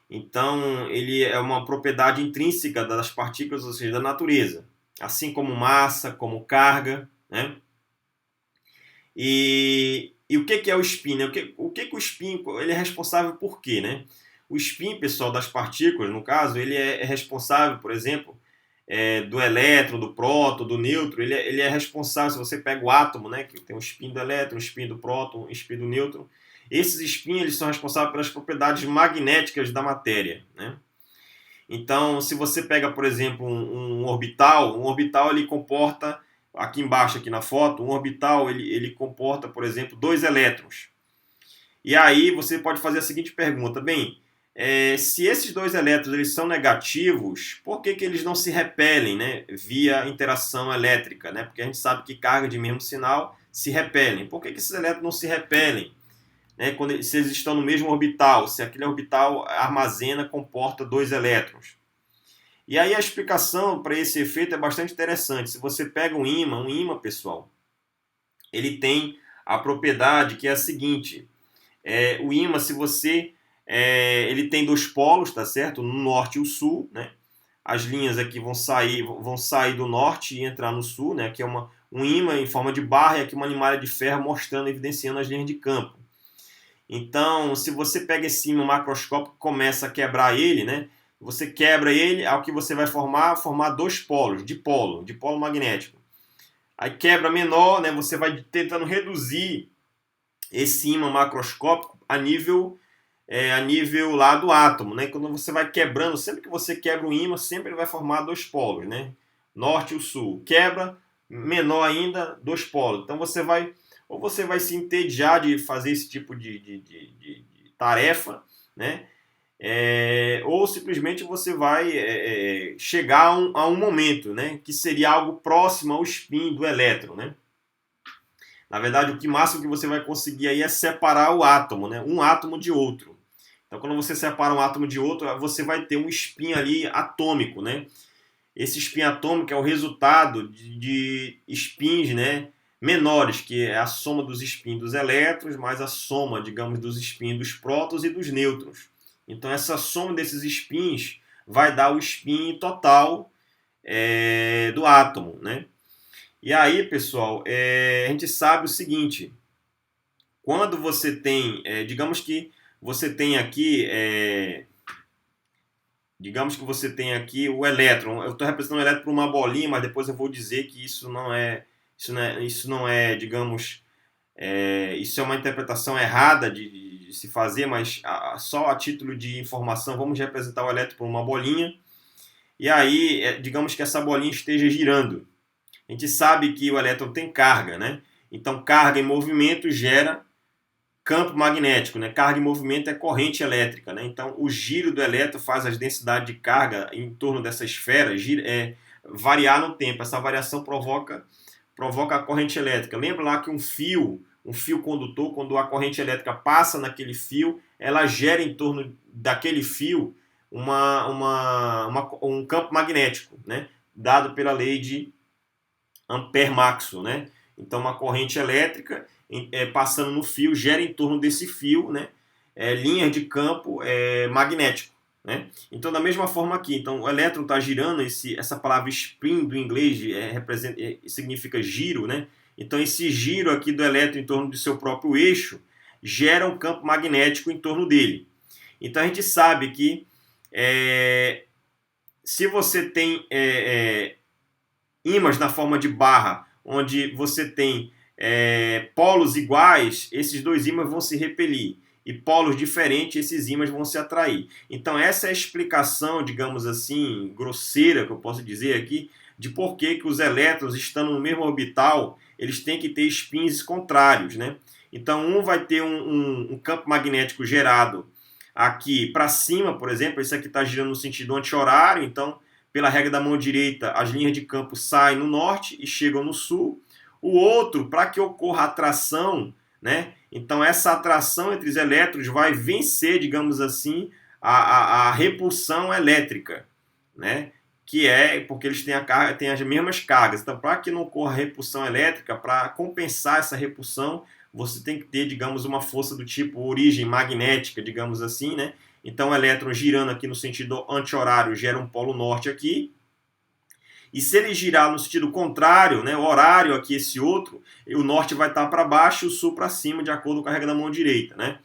Então, ele é uma propriedade intrínseca das partículas, ou seja, da natureza, assim como massa, como carga, né? E o que é o spin? Né? O que o spin ele é responsável por quê, né? O spin, pessoal, das partículas, no caso, ele é responsável, por exemplo, do elétron, do próton, do nêutron. Ele é responsável, se você pega o átomo, né, que tem o spin do elétron, o spin do próton, o spin do nêutron. Esses spins eles são responsáveis pelas propriedades magnéticas da matéria, né? Então, se você pega, por exemplo, um orbital ele comporta, aqui embaixo, aqui na foto, um orbital ele comporta, por exemplo, 2 elétrons. E aí você pode fazer a seguinte pergunta, bem, se esses 2 elétrons eles são negativos, por que eles não se repelem, né, via interação elétrica? Né? Porque a gente sabe que carga de mesmo sinal se repelem. Por que esses elétrons não se repelem? Né, se eles estão no mesmo orbital, se aquele orbital comporta 2 elétrons. E aí a explicação para esse efeito é bastante interessante. Se você pega um ímã, pessoal, ele tem a propriedade que é a seguinte, o ímã, se você ele tem 2 polos, tá certo? No norte e o sul, né? As linhas aqui vão sair do norte e entrar no sul, né? Aqui é um ímã em forma de barra e aqui uma limalha de ferro mostrando, evidenciando as linhas de campo. Então, se você pega esse ímã macroscópico e começa a quebrar ele, né? Você quebra ele, ao que você vai formar 2 polos, dipolo magnético. Aí quebra menor, né? Você vai tentando reduzir esse ímã macroscópico a nível lá do átomo, né? Quando você vai quebrando, sempre que você quebra um ímã, sempre ele vai formar 2 polos, né? Norte e o sul. Quebra, menor ainda, 2 polos. Então você vai se entediar de fazer esse tipo de tarefa, né? Ou simplesmente você vai chegar a um momento, né? Que seria algo próximo ao spin do elétron, né? Na verdade, o máximo que você vai conseguir aí é separar o átomo, né? Um átomo de outro. Então, quando você separa um átomo de outro, você vai ter um spin ali atômico, né? Esse spin atômico é o resultado de spins, né, menores, que é a soma dos spins dos elétrons mais a soma, digamos, dos spins dos prótons e dos nêutrons. Então, essa soma desses spins vai dar o spin total do átomo, né? E aí, pessoal, a gente sabe o seguinte, quando você tem, digamos que você tem aqui, digamos que você tem aqui o elétron. Eu estou representando o elétron por uma bolinha, mas depois eu vou dizer que isso não é, digamos, isso é uma interpretação errada de se fazer, mas só a título de informação, vamos representar o elétron por uma bolinha. E aí, digamos que essa bolinha esteja girando. A gente sabe que o elétron tem carga, né? Então, carga em movimento gera campo magnético, né? Carga em movimento é corrente elétrica, né? Então, o giro do elétron faz as densidades de carga em torno dessa esfera variar no tempo. Essa variação provoca a corrente elétrica. Lembra lá que um fio condutor, quando a corrente elétrica passa naquele fio, ela gera em torno daquele fio um campo magnético, né? Dado pela lei de Ampère-Maxwell, né? Então, uma corrente elétrica passando no fio gera em torno desse fio, né? Linhas de campo magnético, né? Então, da mesma forma aqui, então, o elétron está girando, essa palavra spin do inglês significa giro, né? Então, esse giro aqui do elétron em torno do seu próprio eixo gera um campo magnético em torno dele. Então, a gente sabe que se você tem ímãs na forma de barra, onde você tem polos iguais, esses dois ímãs vão se repelir. E polos diferentes, esses ímãs vão se atrair. Então, essa é a explicação, digamos assim, grosseira, que eu posso dizer aqui, de por que os elétrons, estando no mesmo orbital, eles têm que ter spins contrários, né? Então, um vai ter um campo magnético gerado aqui para cima, por exemplo, esse aqui está girando no sentido anti-horário, então, pela regra da mão direita, as linhas de campo saem no norte e chegam no sul. O outro, para que ocorra atração, né? Então, essa atração entre os elétrons vai vencer, digamos assim, a repulsão elétrica, né? Que é porque eles têm as mesmas cargas. Então, para que não ocorra repulsão elétrica, para compensar essa repulsão, você tem que ter, digamos, uma força do tipo origem magnética, digamos assim, né? Então, o elétron girando aqui no sentido anti-horário gera um polo norte aqui. E se ele girar no sentido contrário, né, o horário aqui, esse outro, o norte vai estar para baixo e o sul para cima, de acordo com a regra da mão direita, né?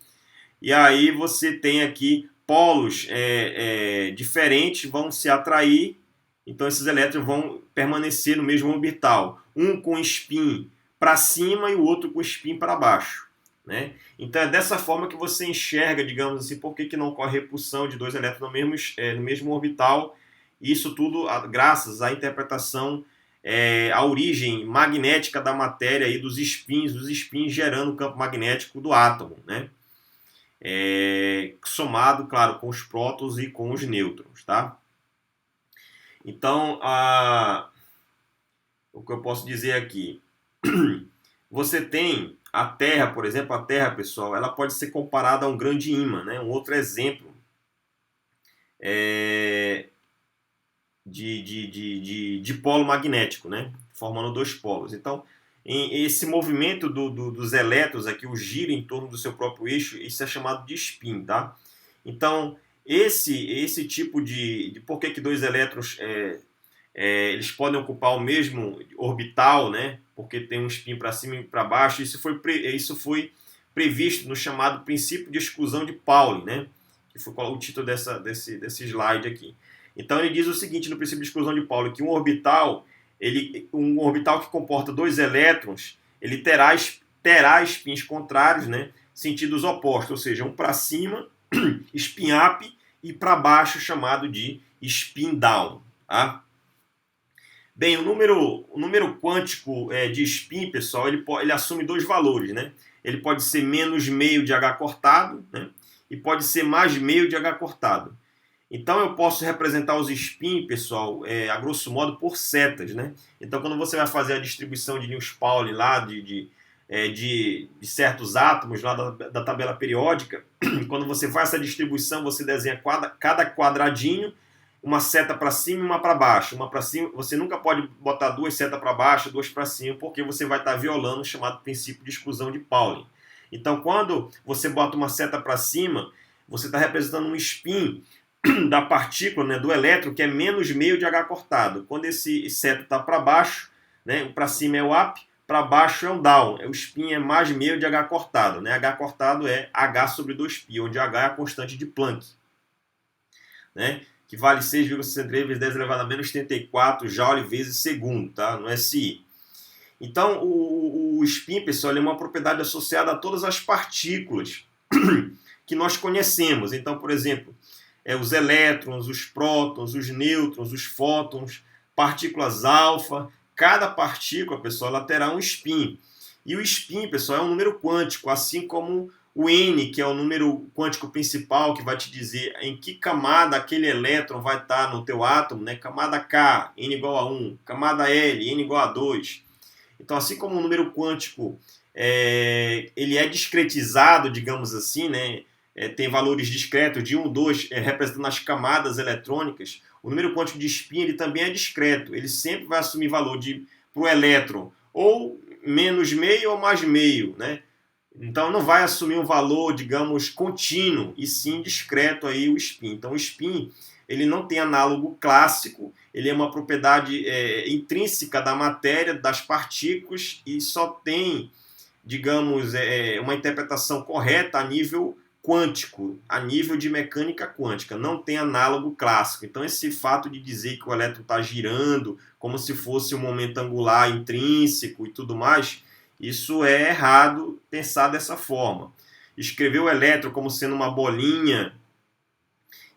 E aí você tem aqui polos diferentes, vão se atrair, então esses elétrons vão permanecer no mesmo orbital. Um com spin para cima e o outro com spin para baixo, né? Então é dessa forma que você enxerga, digamos assim, por que não ocorre repulsão de dois elétrons no mesmo orbital. Isso tudo graças à interpretação, à origem magnética da matéria e dos spins gerando o campo magnético do átomo, né? Somado, claro, com os prótons e com os nêutrons, tá? Então, o que eu posso dizer aqui, você tem a Terra, por exemplo, a Terra, pessoal, ela pode ser comparada a um grande ímã, né? Um outro exemplo de polo magnético, né? Formando dois polos. Então, esse movimento dos elétrons aqui, o giro em torno do seu próprio eixo, isso é chamado de spin, tá? Então, esse tipo de por que dois elétrons eles podem ocupar o mesmo orbital, né? Porque tem um spin para cima e para baixo. Isso foi previsto no chamado princípio de exclusão de Pauli, né? Que foi o título desse slide aqui. Então ele diz o seguinte no princípio de exclusão de Pauli, que um orbital que comporta dois elétrons, ele terá spins contrários, né? Sentidos opostos, ou seja, um para cima, spin up, e para baixo, chamado de spin down, tá? Bem, o número quântico de spin, pessoal, ele assume dois valores, né? Ele pode ser menos meio de H cortado, né? E pode ser mais meio de H cortado. Então eu posso representar os spin, pessoal, a grosso modo por setas, né? Então quando você vai fazer a distribuição de Newton-Pauli lá de certos átomos lá da tabela periódica, quando você faz essa distribuição, você desenha cada quadradinho, uma seta para cima e uma para baixo. Uma para cima, você nunca pode botar duas setas para baixo, duas para cima, porque você vai estar violando o chamado princípio de exclusão de Pauli. Então quando você bota uma seta para cima, você está representando um spin da partícula, né, do elétron, que é menos meio de H cortado. Quando esse seto está para baixo, né, para cima é o up, para baixo é um down. O spin é mais meio de H cortado, né? H cortado é H sobre 2π, onde H é a constante de Planck, né? Que vale 6,63 vezes 10 elevado a menos 34 joule vezes segundo, tá? No SI. Então, o spin, pessoal, é uma propriedade associada a todas as partículas que nós conhecemos. Então, por exemplo, os elétrons, os prótons, os nêutrons, os fótons, partículas alfa. Cada partícula, pessoal, ela terá um spin. E o spin, pessoal, é um número quântico, assim como o N, que é o número quântico principal, que vai te dizer em que camada aquele elétron vai estar no teu átomo, né? Camada K, N igual a 1. Camada L, N igual a 2. Então, assim como o número quântico ele é discretizado, digamos assim, né? Tem valores discretos de 1, 2, representando as camadas eletrônicas, o número quântico de spin ele também é discreto. Ele sempre vai assumir valor para o elétron ou menos meio ou mais meio, né? Então não vai assumir um valor, digamos, contínuo, e sim discreto aí o spin. Então o spin ele não tem análogo clássico, ele é uma propriedade intrínseca da matéria, das partículas, e só tem, digamos, uma interpretação correta a nível quântico, a nível de mecânica quântica, não tem análogo clássico. Então esse fato de dizer que o elétron está girando como se fosse um momento angular intrínseco e tudo mais, isso é errado pensar dessa forma. Escrever o elétron como sendo uma bolinha,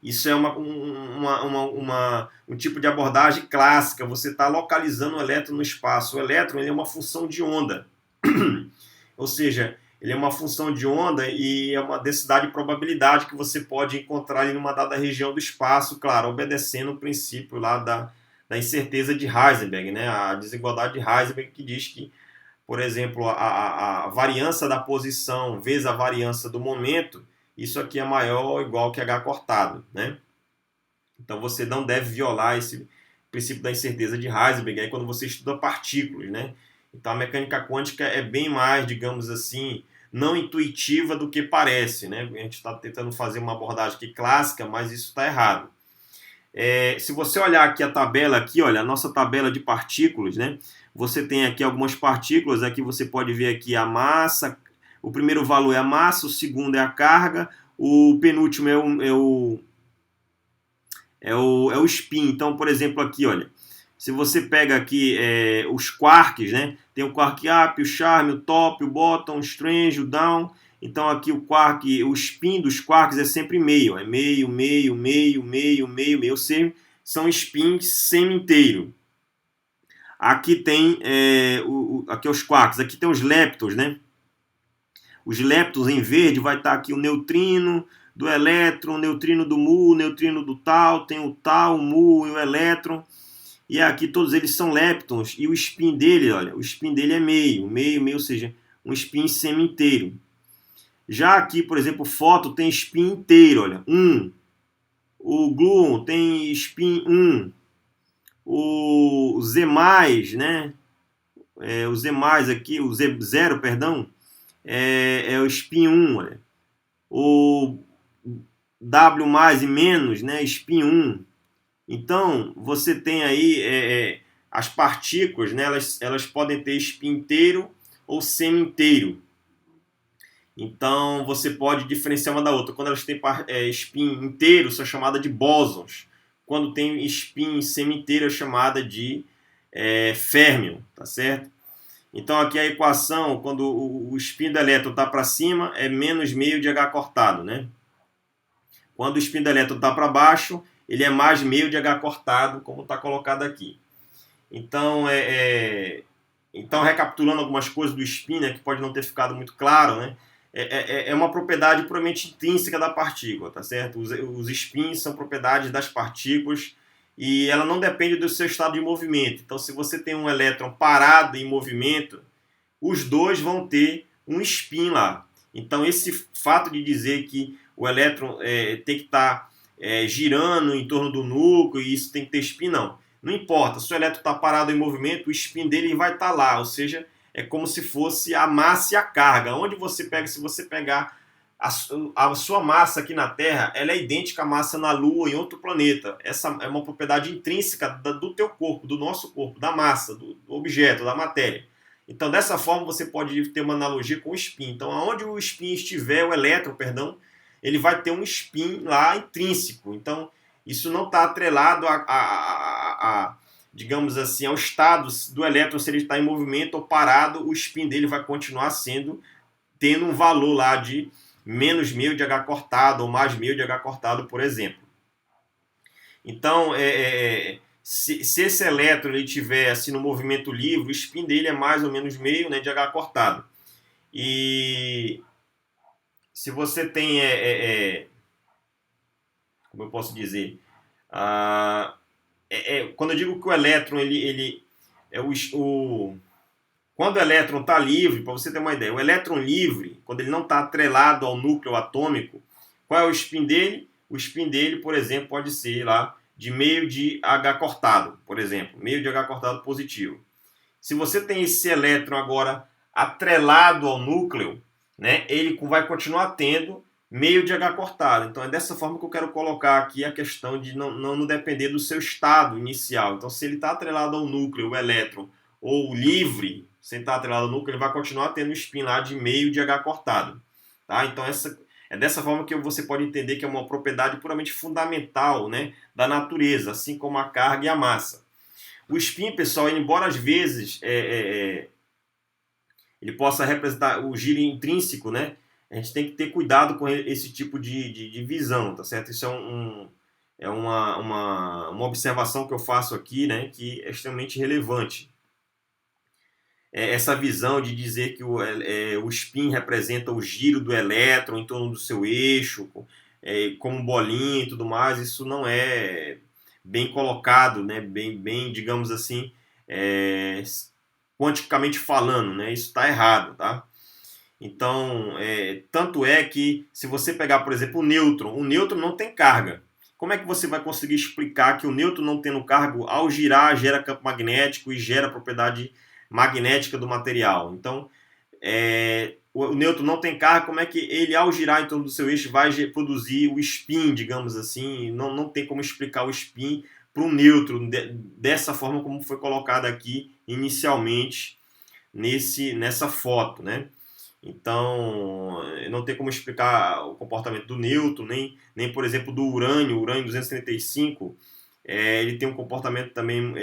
isso é um tipo de abordagem clássica. Você está localizando o elétron no espaço. O elétron ele é uma função de onda. Ou seja, ele é uma função de onda e é uma densidade de probabilidade que você pode encontrar em uma dada região do espaço, claro, obedecendo o princípio lá da incerteza de Heisenberg, né? A desigualdade de Heisenberg, que diz que, por exemplo, a variância da posição vezes a variância do momento, isso aqui é maior ou igual que H cortado, né? Então você não deve violar esse princípio da incerteza de Heisenberg aí quando você estuda partículas, né? Então a mecânica quântica é bem mais, digamos assim, não intuitiva do que parece, né? A gente está tentando fazer uma abordagem aqui clássica, mas isso está errado. Se você olhar aqui a tabela, aqui, olha, a nossa tabela de partículas, né? Você tem aqui algumas partículas, aqui você pode ver aqui a massa, o primeiro valor é a massa, o segundo é a carga, o penúltimo é o spin. Então, por exemplo, aqui, olha, se você pega aqui os quarks, né? Tem o quark up, o charm, o top, o bottom, o strange, o down. Então aqui o quark, o spin dos quarks é sempre meio, é meio, meio, meio, meio, meio, meio. São spins semi-inteiro. Aqui tem aqui os quarks, aqui tem os leptons, né? Os leptons em verde vai estar aqui o neutrino do elétron, o neutrino do mu, o neutrino do tal, tem o tal, o mu e o elétron. E aqui todos eles são leptons e o spin dele, olha, o spin dele é meio, meio, meio, ou seja, um spin semi-inteiro. Já aqui, por exemplo, o fóton tem spin inteiro, olha, 1. O gluon tem spin 1. O Z+, né? O Z+, aqui, o Z0, perdão, é o spin 1, olha. O W+ e menos, né? Spin 1. Então, você tem aí as partículas, né? Elas podem ter spin inteiro ou semi-inteiro. Então, você pode diferenciar uma da outra. Quando elas têm spin inteiro, são chamadas de bósons. Quando tem spin semi-inteiro, é chamada de férmion, tá certo? Então, aqui a equação, quando o spin do elétron está para cima, é menos meio de H cortado, né? Quando o spin do elétron está para baixo, ele é mais meio de H cortado, como está colocado aqui. Então, então, recapitulando algumas coisas do spin, né, que pode não ter ficado muito claro, né? É uma propriedade puramente intrínseca da partícula, tá certo? Os spins são propriedades das partículas e ela não depende do seu estado de movimento. Então, se você tem um elétron parado em movimento, os dois vão ter um spin lá. Então, esse fato de dizer que o elétron tem que estar girando em torno do núcleo e isso tem que ter spin, não. Não importa, se o elétron está parado em movimento, o spin dele vai estar lá, ou seja, é como se fosse a massa e a carga. Onde você pega, se você pegar a sua massa aqui na Terra, ela é idêntica à massa na Lua, em outro planeta. Essa é uma propriedade intrínseca do teu corpo, do nosso corpo, da massa, do objeto, da matéria. Então, dessa forma, você pode ter uma analogia com o spin. Então, aonde o spin estiver, o elétron, perdão, ele vai ter um spin lá intrínseco. Então, isso não está atrelado digamos assim, ao estado do elétron, se ele está em movimento ou parado, o spin dele vai continuar tendo um valor lá de menos meio de H cortado ou mais meio de H cortado, por exemplo. Então, se esse elétron ele tiver assim, no movimento livre, o spin dele é mais ou menos meio, né, de H cortado. E se você tem, como eu posso dizer, quando eu digo que o elétron ele é quando o elétron está livre, para você ter uma ideia, o elétron livre, quando ele não está atrelado ao núcleo atômico, qual é o spin dele? O spin dele, por exemplo, pode ser lá de meio de H cortado, por exemplo, meio de H cortado positivo. Se você tem esse elétron agora atrelado ao núcleo, né, ele vai continuar tendo meio de H cortado. Então é dessa forma que eu quero colocar aqui a questão de não depender do seu estado inicial. Então se ele está atrelado ao núcleo, o elétron, ou livre, sem estar atrelado ao núcleo, ele vai continuar tendo spin lá de meio de H cortado. Tá? Então é dessa forma que você pode entender que é uma propriedade puramente fundamental, né, da natureza, assim como a carga e a massa. O spin, pessoal, embora às vezes ele possa representar o giro intrínseco, né, a gente tem que ter cuidado com esse tipo de visão, tá certo? Isso é uma observação que eu faço aqui, né, que é extremamente relevante. Essa visão de dizer que o spin representa o giro do elétron em torno do seu eixo, como bolinha e tudo mais, isso não é bem colocado, né? bem digamos assim, quanticamente falando, né? Isso está errado, tá? Então, tanto é que se você pegar, por exemplo, o nêutron não tem carga. Como é que você vai conseguir explicar que o nêutron não tendo carga, ao girar, gera campo magnético e gera propriedade magnética do material? Então, o nêutron não tem carga, como é que ele, ao girar em torno do seu eixo, vai produzir o spin, digamos assim? Não tem como explicar o spin para o nêutron dessa forma como foi colocado aqui inicialmente nessa foto, né? Então, não tem como explicar o comportamento do nêutron, nem por exemplo, do urânio. O urânio 235, ele tem um comportamento também,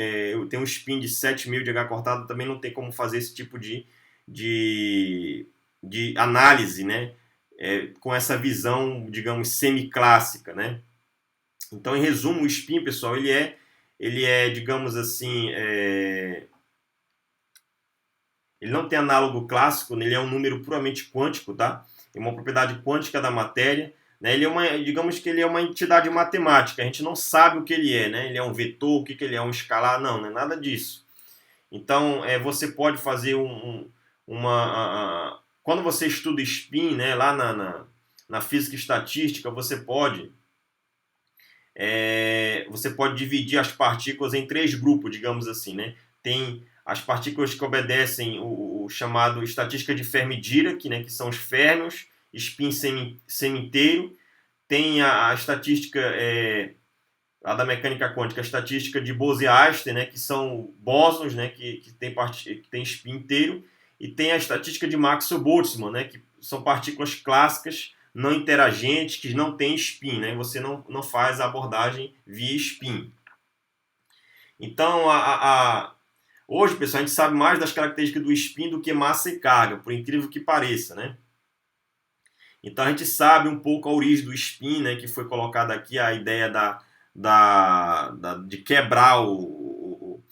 tem um spin de 7.000 de H cortado, também não tem como fazer esse tipo de análise, né? Com essa visão, digamos, semiclássica, né? Então, em resumo, o spin, pessoal, ele é digamos assim, ele não tem análogo clássico, ele é um número puramente quântico, tá? É uma propriedade quântica da matéria, né? Digamos que ele é uma entidade matemática. A gente não sabe o que ele é, né? Ele é um vetor, o que ele é, um escalar? Não é nada disso. Então, você pode fazer quando você estuda spin, né? Lá na física estatística, você pode dividir as partículas em 3 grupos, digamos assim, né? Tem as partículas que obedecem o chamado estatística de Fermi-Dirac, né, que são os férmions, spin semi-inteiro. Tem a estatística a da mecânica quântica, a estatística de Bose-Einstein, né, que são bósons, né, que tem spin inteiro. E tem a estatística de Maxwell-Boltzmann, né, que são partículas clássicas não interagentes, que não têm spin, né? Você não faz a abordagem via spin. Então, hoje, pessoal, a gente sabe mais das características do spin do que massa e carga, por incrível que pareça, né? Então, a gente sabe um pouco a origem do spin, né? Que foi colocada aqui a ideia de quebrar o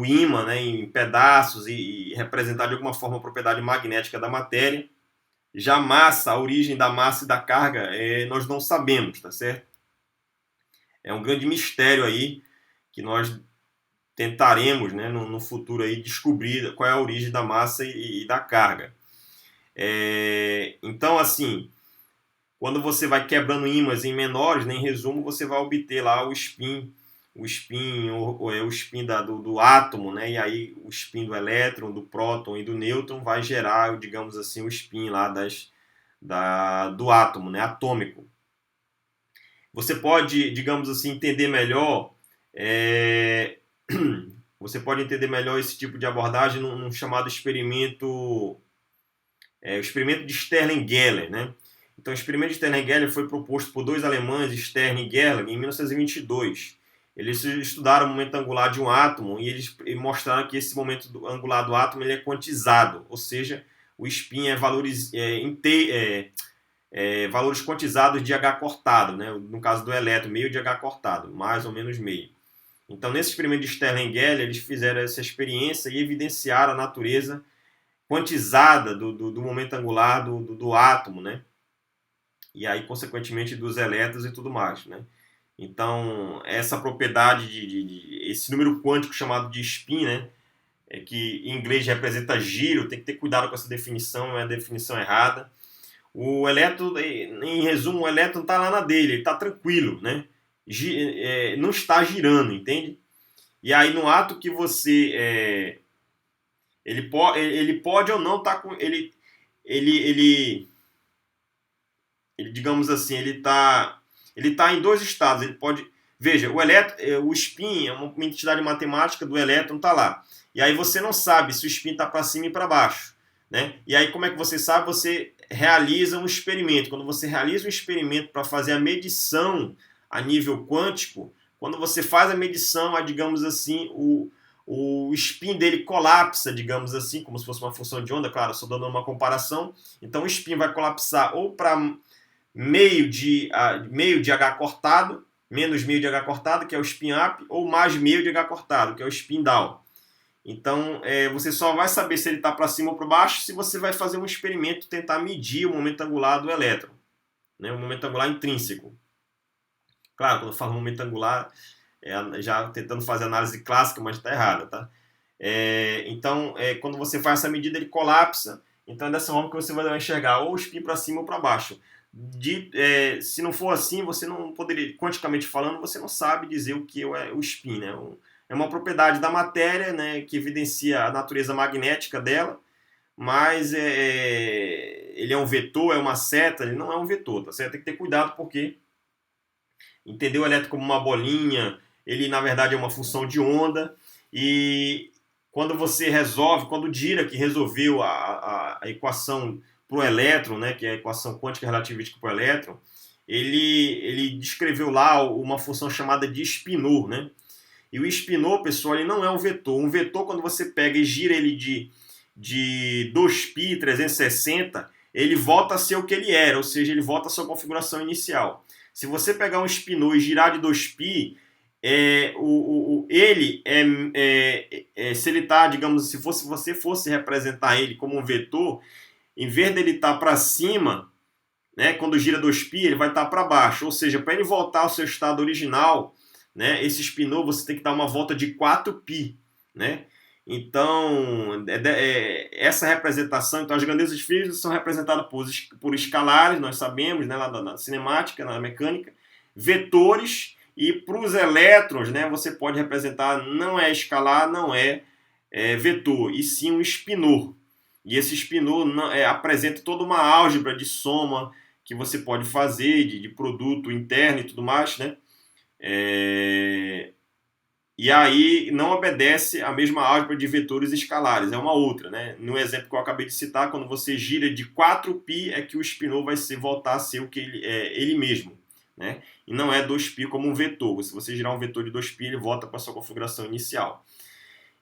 ímã, né, em pedaços e representar de alguma forma a propriedade magnética da matéria. Já a massa, a origem da massa e da carga, nós não sabemos, tá certo? É um grande mistério aí que nós tentaremos, né, no futuro aí descobrir qual é a origem da massa e da carga. Então, assim, quando você vai quebrando ímãs em menores, né, em resumo, você vai obter lá o spin o spin do átomo, né? E aí o spin do elétron, do próton e do nêutron vai gerar, digamos assim, o spin lá do átomo, né? Atômico. Você pode, digamos assim, entender melhor Você pode entender melhor esse tipo de abordagem num chamado experimento, o experimento de Sterling-Geller, né? Então, o experimento de Sterling-Geller foi proposto por dois alemães, Stern e Gerlach, em 1922. Eles estudaram o momento angular de um átomo e eles mostraram que esse momento angular do átomo ele é quantizado, ou seja, o spin é valores quantizados de H cortado, né? No caso do elétron, meio de H cortado, mais ou menos meio. Então, nesse experimento de Sterling-Geller, eles fizeram essa experiência e evidenciaram a natureza quantizada do momento angular do átomo, né? E aí, consequentemente, dos elétrons e tudo mais, né? Então, essa propriedade esse número quântico chamado de spin, né? Que em inglês representa giro, tem que ter cuidado com essa definição, não é a definição errada. O elétron, em resumo, o elétron está lá na dele, ele está tranquilo, né? Não está girando, entende? E aí, no ato que você... ele pode ou não estar com... Ele, digamos assim, ele tá em dois estados. Ele pode... Veja, o spin é uma entidade matemática do elétron, está lá. E aí você não sabe se o spin está para cima e para baixo, né? E aí como é que você sabe? Você realiza um experimento. Quando você realiza um experimento para fazer a medição a nível quântico, quando você faz a medição, digamos assim, o spin dele colapsa, digamos assim, como se fosse uma função de onda, claro, só dando uma comparação. Então o spin vai colapsar ou para meio de H cortado, menos meio de H cortado, que é o spin up, ou mais meio de H cortado, que é o spin down. Então, você só vai saber se ele está para cima ou para baixo se você vai fazer um experimento tentar medir o momento angular do elétron, né? O momento angular intrínseco. Claro, quando eu falo momento angular, já tentando fazer análise clássica, mas está errada, tá? Então, quando você faz essa medida, ele colapsa. Então, é dessa forma que você vai enxergar ou o spin para cima ou para baixo. Se não for assim, você não poderia, quanticamente falando, você não sabe dizer o que é o spin, né? É uma propriedade da matéria, né, que evidencia a natureza magnética dela, mas ele é um vetor, é uma seta, ele não é um vetor, tá certo? Tem que ter cuidado porque entender o elétron como uma bolinha, ele na verdade é uma função de onda, e quando você resolve, quando o Dirac resolveu a equação para o elétron, né, que é a equação quântica relativística para o elétron, ele descreveu lá uma função chamada de spinor, né? E o spinor, pessoal, ele não é um vetor. Um vetor, quando você pega e gira ele de 2π 360, ele volta a ser o que ele era, ou seja, ele volta à sua configuração inicial. Se você pegar um spinor e girar de 2π, se ele está, digamos, se você fosse representar ele como um vetor, em vez dele estar para cima, né, quando gira 2π, ele vai estar para baixo. Ou seja, para ele voltar ao seu estado original, né, esse spinor você tem que dar uma volta de 4π, né? Então, essa representação, então as grandezas físicas são representadas por escalares, nós sabemos, né, lá na cinemática, na mecânica, vetores, e para os elétrons, né, você pode representar, não é escalar, não é vetor, e sim um spinor. E esse spinor apresenta toda uma álgebra de soma que você pode fazer, de produto interno e tudo mais, né? E aí não obedece a mesma álgebra de vetores escalares, é uma outra, né? No exemplo que eu acabei de citar, quando você gira de 4π é que o spinor vai voltar a ser o que ele mesmo, né? E não é 2π como um vetor. Se você girar um vetor de 2π, ele volta para a sua configuração inicial.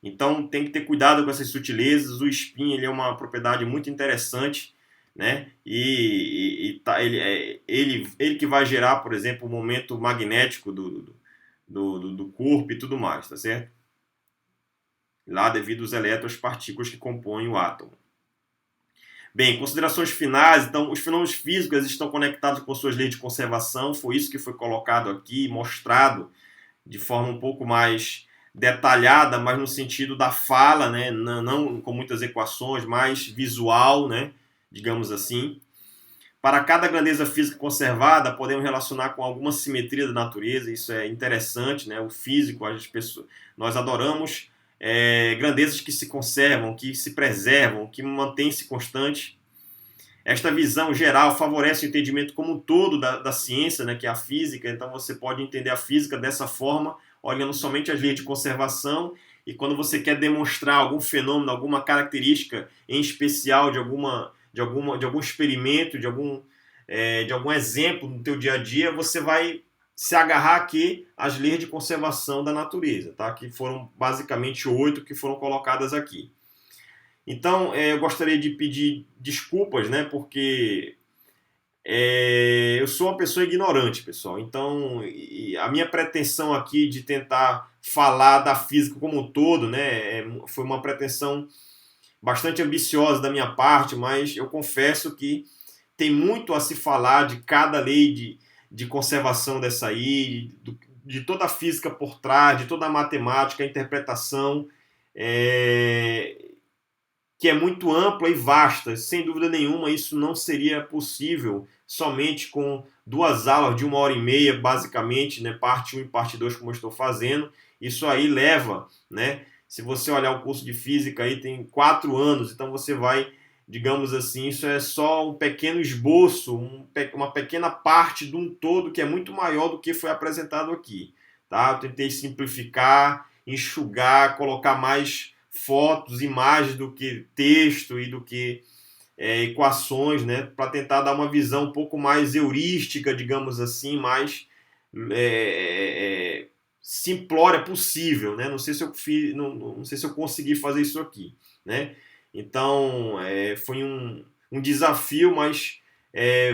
Então tem que ter cuidado com essas sutilezas. O spin ele é uma propriedade muito interessante, né? Ele que vai gerar, por exemplo, o momento magnético do corpo e tudo mais, tá certo? Lá devido aos elétrons, partículas que compõem o átomo. Bem, considerações finais. Então, os fenômenos físicos estão conectados com suas leis de conservação. Foi isso que foi colocado aqui, mostrado de forma um pouco mais detalhada, mas no sentido da fala, né? Não com muitas equações, mais visual, né? Digamos assim. Para cada grandeza física conservada, podemos relacionar com alguma simetria da natureza. Isso é interessante, né? O físico, nós adoramos grandezas que se conservam, que se preservam, que mantêm-se constantes. Esta visão geral favorece o entendimento como um todo da ciência, né? Que é a física. Então você pode entender a física dessa forma, olhando somente as leis de conservação e quando você quer demonstrar algum fenômeno, alguma característica em especial de algum experimento, de algum exemplo no teu dia a dia, você vai se agarrar aqui às leis de conservação da natureza, tá? Que foram basicamente 8 que foram colocadas aqui. Então, eu gostaria de pedir desculpas, né? Porque eu sou uma pessoa ignorante, pessoal. Então, a minha pretensão aqui de tentar falar da física como um todo, né? Foi uma pretensão bastante ambiciosa da minha parte, mas eu confesso que tem muito a se falar de cada lei de conservação dessa aí, de toda a física por trás, de toda a matemática, a interpretação, que é muito ampla e vasta. Sem dúvida nenhuma, isso não seria possível somente com 2 aulas de 1 hora e meia, basicamente, né, parte 1 e parte 2, como eu estou fazendo. Isso aí leva, né, se você olhar o curso de física aí tem 4 anos, então você vai, digamos assim, isso é só um pequeno esboço, uma pequena parte de um todo que é muito maior do que foi apresentado aqui. Tá? Eu tentei simplificar, enxugar, colocar mais fotos, imagens do que texto e do que equações, né, para tentar dar uma visão um pouco mais heurística, digamos assim, mais simplória possível, né? Não sei se eu fiz, não sei se eu consegui fazer isso aqui, né? Então foi um desafio, mas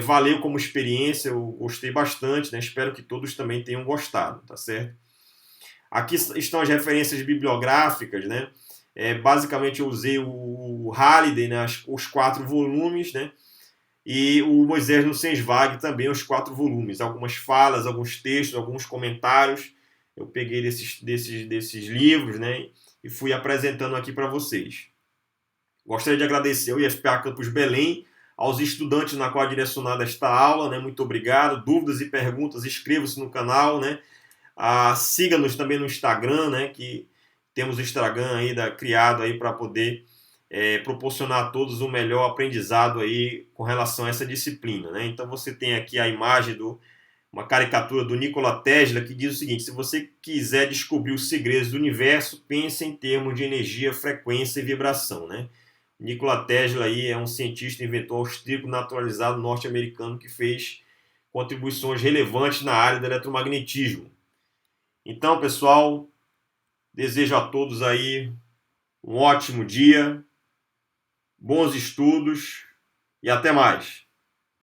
valeu como experiência, eu gostei bastante, né? Espero que todos também tenham gostado, tá certo? Aqui estão as referências bibliográficas, né? Basicamente eu usei o Halliday, né? Os 4 volumes, né? E o Moisés Nussenswag também, os 4 volumes. Algumas falas, alguns textos, alguns comentários. Eu peguei desses livros, né? E fui apresentando aqui para vocês. Gostaria de agradecer ao IFPA Campus Belém, aos estudantes na qual é direcionada esta aula, né? Muito obrigado. Dúvidas e perguntas, inscreva-se no canal, né? Siga-nos também no Instagram, né? Que temos o Instagram aí criado aí para poder proporcionar a todos o melhor aprendizado aí com relação a essa disciplina, né? Então você tem aqui a imagem uma caricatura do Nikola Tesla que diz o seguinte: se você quiser descobrir os segredos do universo, pense em termos de energia, frequência e vibração, né? Nikola Tesla aí é um cientista, inventor austríaco naturalizado norte-americano que fez contribuições relevantes na área do eletromagnetismo. Então, pessoal, desejo a todos aí um ótimo dia, bons estudos e até mais.